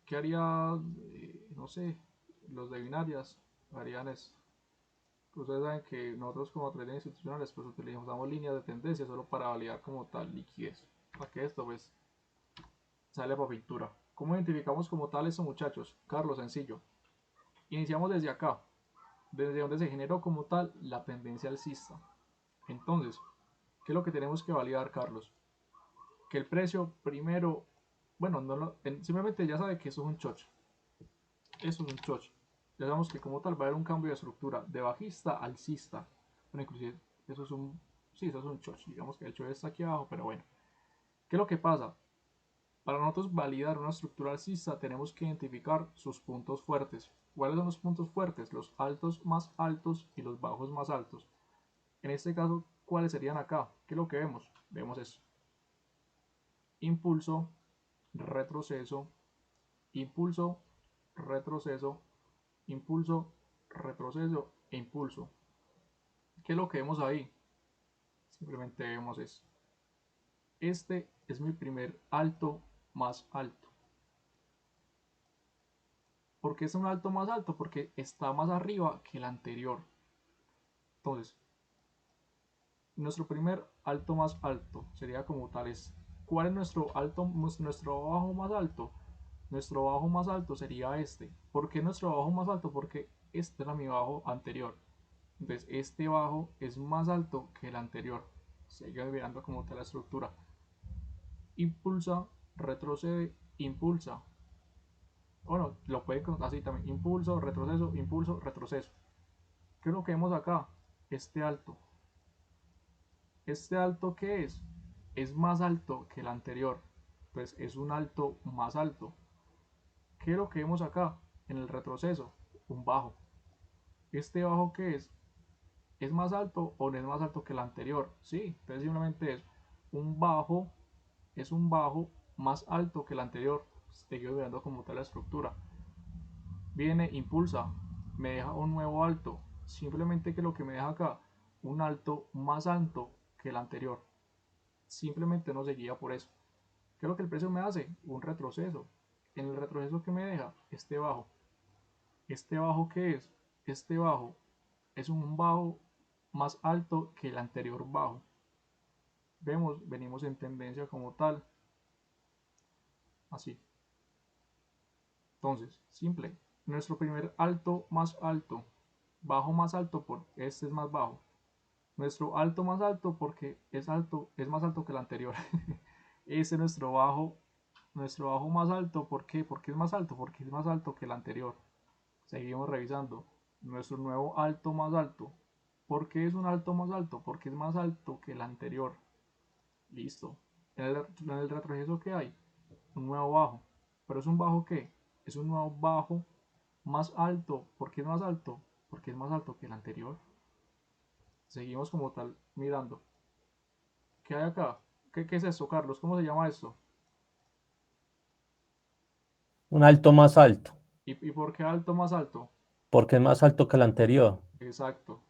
¿Qué haría, no sé, los de binarias? Harían esto. Ustedes saben que nosotros como traders institucionales pues utilizamos líneas de tendencia solo para validar como tal liquidez. Para que esto pues sale para pintura. ¿Cómo identificamos como tal eso, muchachos? Carlos, sencillo. Iniciamos desde acá, desde donde se generó como tal la tendencia alcista. Entonces, ¿qué es lo que tenemos que validar, Carlos? Que el precio primero, bueno, simplemente ya sabe que eso es un chocho. Eso es un chocho. Ya sabemos que como tal va a haber un cambio de estructura de bajista a alcista. Bueno, inclusive eso es un, sí, eso es un chocho. Digamos que el chocho está aquí abajo, pero bueno. ¿Qué es lo que pasa? Para nosotros validar una estructura alcista tenemos que identificar sus puntos fuertes. ¿Cuáles son los puntos fuertes? Los altos más altos y los bajos más altos. En este caso, ¿cuáles serían acá? ¿Qué es lo que vemos? Vemos esto. Impulso, retroceso, impulso, retroceso, impulso, retroceso e impulso. ¿Qué es lo que vemos ahí? Simplemente vemos esto. Este es mi primer alto más alto. ¿Por qué es un alto más alto? Porque está más arriba que el anterior. Entonces, nuestro primer alto más alto sería como tal es, ¿cuál es nuestro bajo más alto? Nuestro bajo más alto sería este. ¿Por qué nuestro bajo más alto? Porque este era mi bajo anterior. Entonces este bajo es más alto que el anterior. Sigue mirando como tal la estructura. Impulsa, retrocede, impulsa. Bueno, lo puede contar así también. Impulso, retroceso. ¿Qué es lo que vemos acá? Este alto. ¿Este alto qué es? Es más alto que el anterior. Pues es un alto más alto. ¿Qué es lo que vemos acá? En el retroceso, un bajo. ¿Este bajo qué es? ¿Es más alto o no es más alto que el anterior? Sí, entonces simplemente es un bajo más alto que el anterior. Estoy viendo como tal la estructura. Viene, impulsa, me deja un nuevo alto. Simplemente que lo que me deja acá, un alto más alto que el anterior. Simplemente no seguía por eso. ¿Qué es lo que el precio me hace? Un retroceso. En el retroceso que me deja, este bajo. ¿Este bajo qué es? Este bajo es un bajo más alto que el anterior bajo. Vemos, venimos en tendencia como tal. Así. Entonces, simple. Nuestro primer alto más alto. Bajo más alto por este es más bajo. Nuestro alto más alto porque es más alto que el anterior. Ese es nuestro bajo más alto. ¿Por qué? Porque es más alto, porque es más alto que el anterior. Seguimos revisando. Nuestro nuevo alto más alto. ¿Por qué es un alto más alto? Porque es más alto que el anterior. Listo. En el retroceso que hay, un nuevo bajo. ¿Pero es un bajo qué? Es un nuevo bajo más alto. ¿Por qué es más alto? Porque es más alto que el anterior. Seguimos como tal mirando. ¿Qué hay acá? ¿Qué es esto, Carlos? ¿Cómo se llama esto? Un alto más alto, ¿Y por qué alto más alto? porque es más alto que el anterior. Exacto.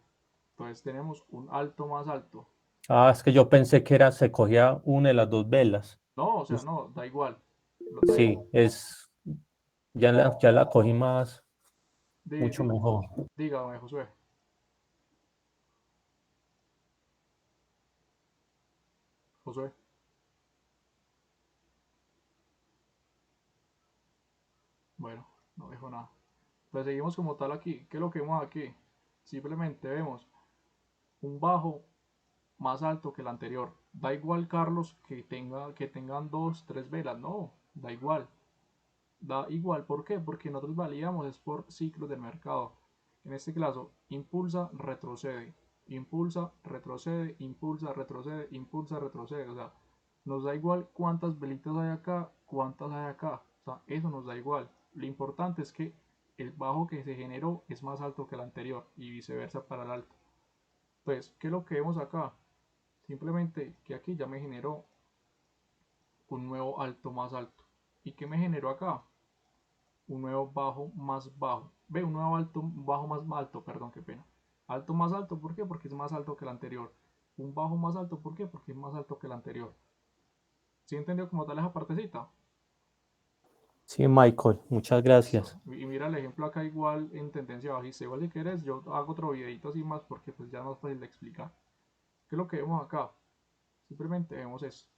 Entonces tenemos un alto más alto. Ah, es que yo pensé que era, se cogía una de las dos velas. No, o sea, Es- no, da igual. Sí, ya la cogí más, mucho mejor. Dígame, Josué. Josué. Bueno, no dejo nada. Pues seguimos como tal aquí. ¿Qué es lo que vemos aquí? Simplemente vemos un bajo más alto que el anterior. Da igual, Carlos, que tengan dos, tres velas. No, da igual. Da igual. ¿Por qué? Porque nosotros validamos es por ciclos del mercado. En este caso, impulsa, retrocede. Impulsa, retrocede, impulsa, retrocede, impulsa, retrocede. O sea, nos da igual cuántas velitas hay acá, cuántas hay acá. O sea, eso nos da igual. Lo importante es que el bajo que se generó es más alto que el anterior y viceversa para el alto. Pues, ¿qué es lo que vemos acá? Simplemente que aquí ya me generó un nuevo alto más alto. ¿Y qué me generó acá? Un nuevo bajo más bajo. Ve, un nuevo alto, bajo más alto, perdón, qué pena. Alto más alto, ¿por qué? Porque es más alto que el anterior. Un bajo más alto, ¿por qué? Porque es más alto que el anterior. ¿Sí entendió como tal esa partecita? Sí, Michael, muchas Listo. gracias. Y mira el ejemplo acá igual en tendencia bajista. Igual si quieres, yo hago otro videito así más porque pues ya no es fácil de explicar. ¿Qué es lo que vemos acá? Simplemente vemos esto.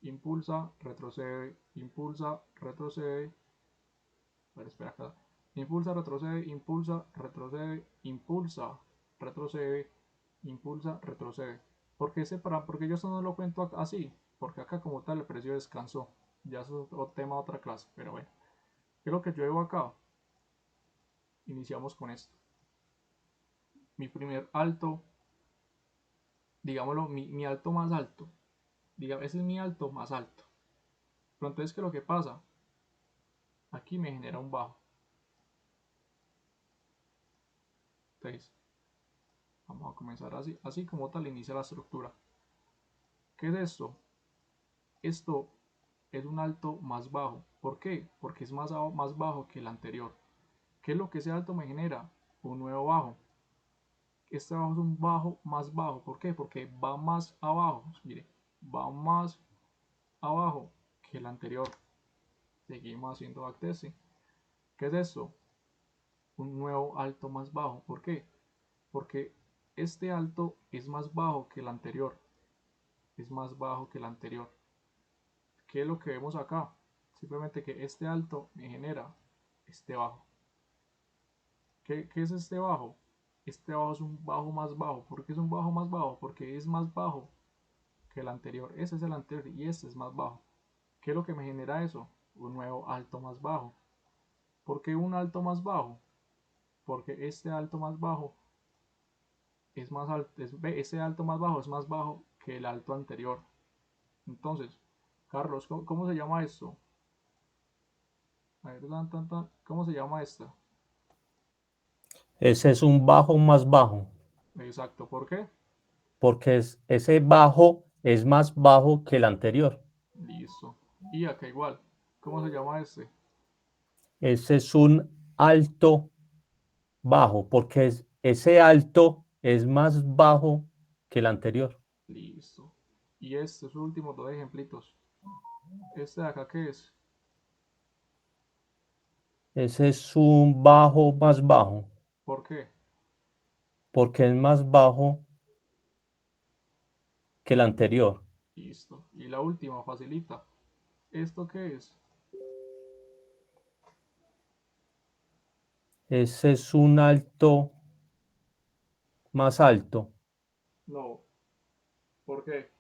Impulsa, retrocede, impulsa, retrocede. Bueno, espera acá. Impulsa, retrocede, impulsa, retrocede, impulsa, retrocede, impulsa, retrocede. Porque yo esto no lo cuento así? Porque acá como tal el precio descansó. Ya eso es otro tema de otra clase, pero bueno. ¿Qué es lo que yo hago acá? Iniciamos con esto. Mi primer alto, digámoslo, mi alto más alto. Ese es mi alto más alto. Pero entonces, ¿qué es lo que pasa? Aquí me genera un bajo. Entonces, vamos a comenzar así. Así como tal inicia la estructura. ¿Qué es esto? Esto es un alto más bajo. ¿Por qué? Porque es más bajo que el anterior. ¿Qué es lo que ese alto me genera? Un nuevo bajo. Este bajo es un bajo más bajo. ¿Por qué? Porque va más abajo. Mire, va más abajo que el anterior. Seguimos haciendo backtesting. ¿Qué es esto? Un nuevo alto más bajo. ¿Por qué? Porque este alto es más bajo que el anterior. Es más bajo que el anterior. ¿Qué es lo que vemos acá? Simplemente que este alto me genera este bajo. ¿Qué es este bajo? Este bajo es un bajo más bajo. ¿Por qué es un bajo más bajo? Porque es más bajo que el anterior. Ese es el anterior y este es más bajo. ¿Qué es lo que me genera eso? Un nuevo alto más bajo. ¿Por qué un alto más bajo? Porque este alto más bajo es más alto, ese alto más bajo que el alto anterior. Entonces, Carlos, ¿cómo se llama esto? A ver, ¿cómo se llama esta? Ese es un bajo más bajo, Exacto, ¿por qué? porque ese bajo es más bajo que el anterior. Listo. Y acá igual. ¿Cómo se llama este? Ese es un alto bajo, porque ese alto es más bajo que el anterior. Listo. Y estos últimos dos ejemplitos. ¿Este de acá qué es? Ese es un bajo más bajo, ¿Por qué? porque es más bajo que el anterior. Listo. Y la última, facilita. ¿Esto qué es? Ese es un alto más alto. No. ¿Por qué?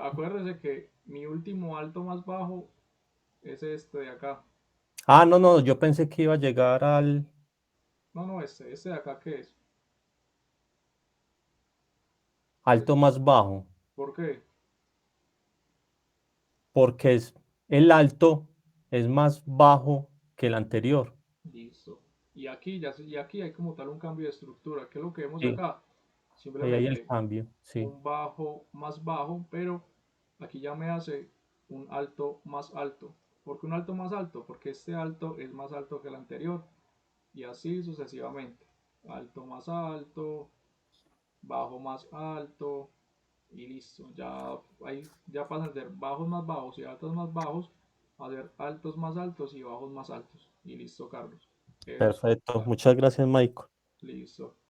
Acuérdese que mi último alto más bajo es este de acá. Ah, no, no, yo pensé que iba a llegar al No, no, este de acá, ¿qué es? alto más bajo, ¿Por qué? porque el alto es más bajo que el anterior. Listo. Y aquí hay como tal un cambio de estructura. ¿Qué es lo que vemos Sí, acá? ahí hay el Simplemente cambio, sí. un bajo más bajo, pero aquí ya me hace un alto más alto. ¿Por qué un alto más alto? Porque este alto es más alto que el anterior y así sucesivamente. Alto más alto, bajo más alto y listo. Ya ahí ya pasan de ser bajos más bajos y altos más bajos a ser altos más altos y bajos más altos. Y listo, Carlos. Eso es como Perfecto, tal. muchas gracias, Michael. Listo.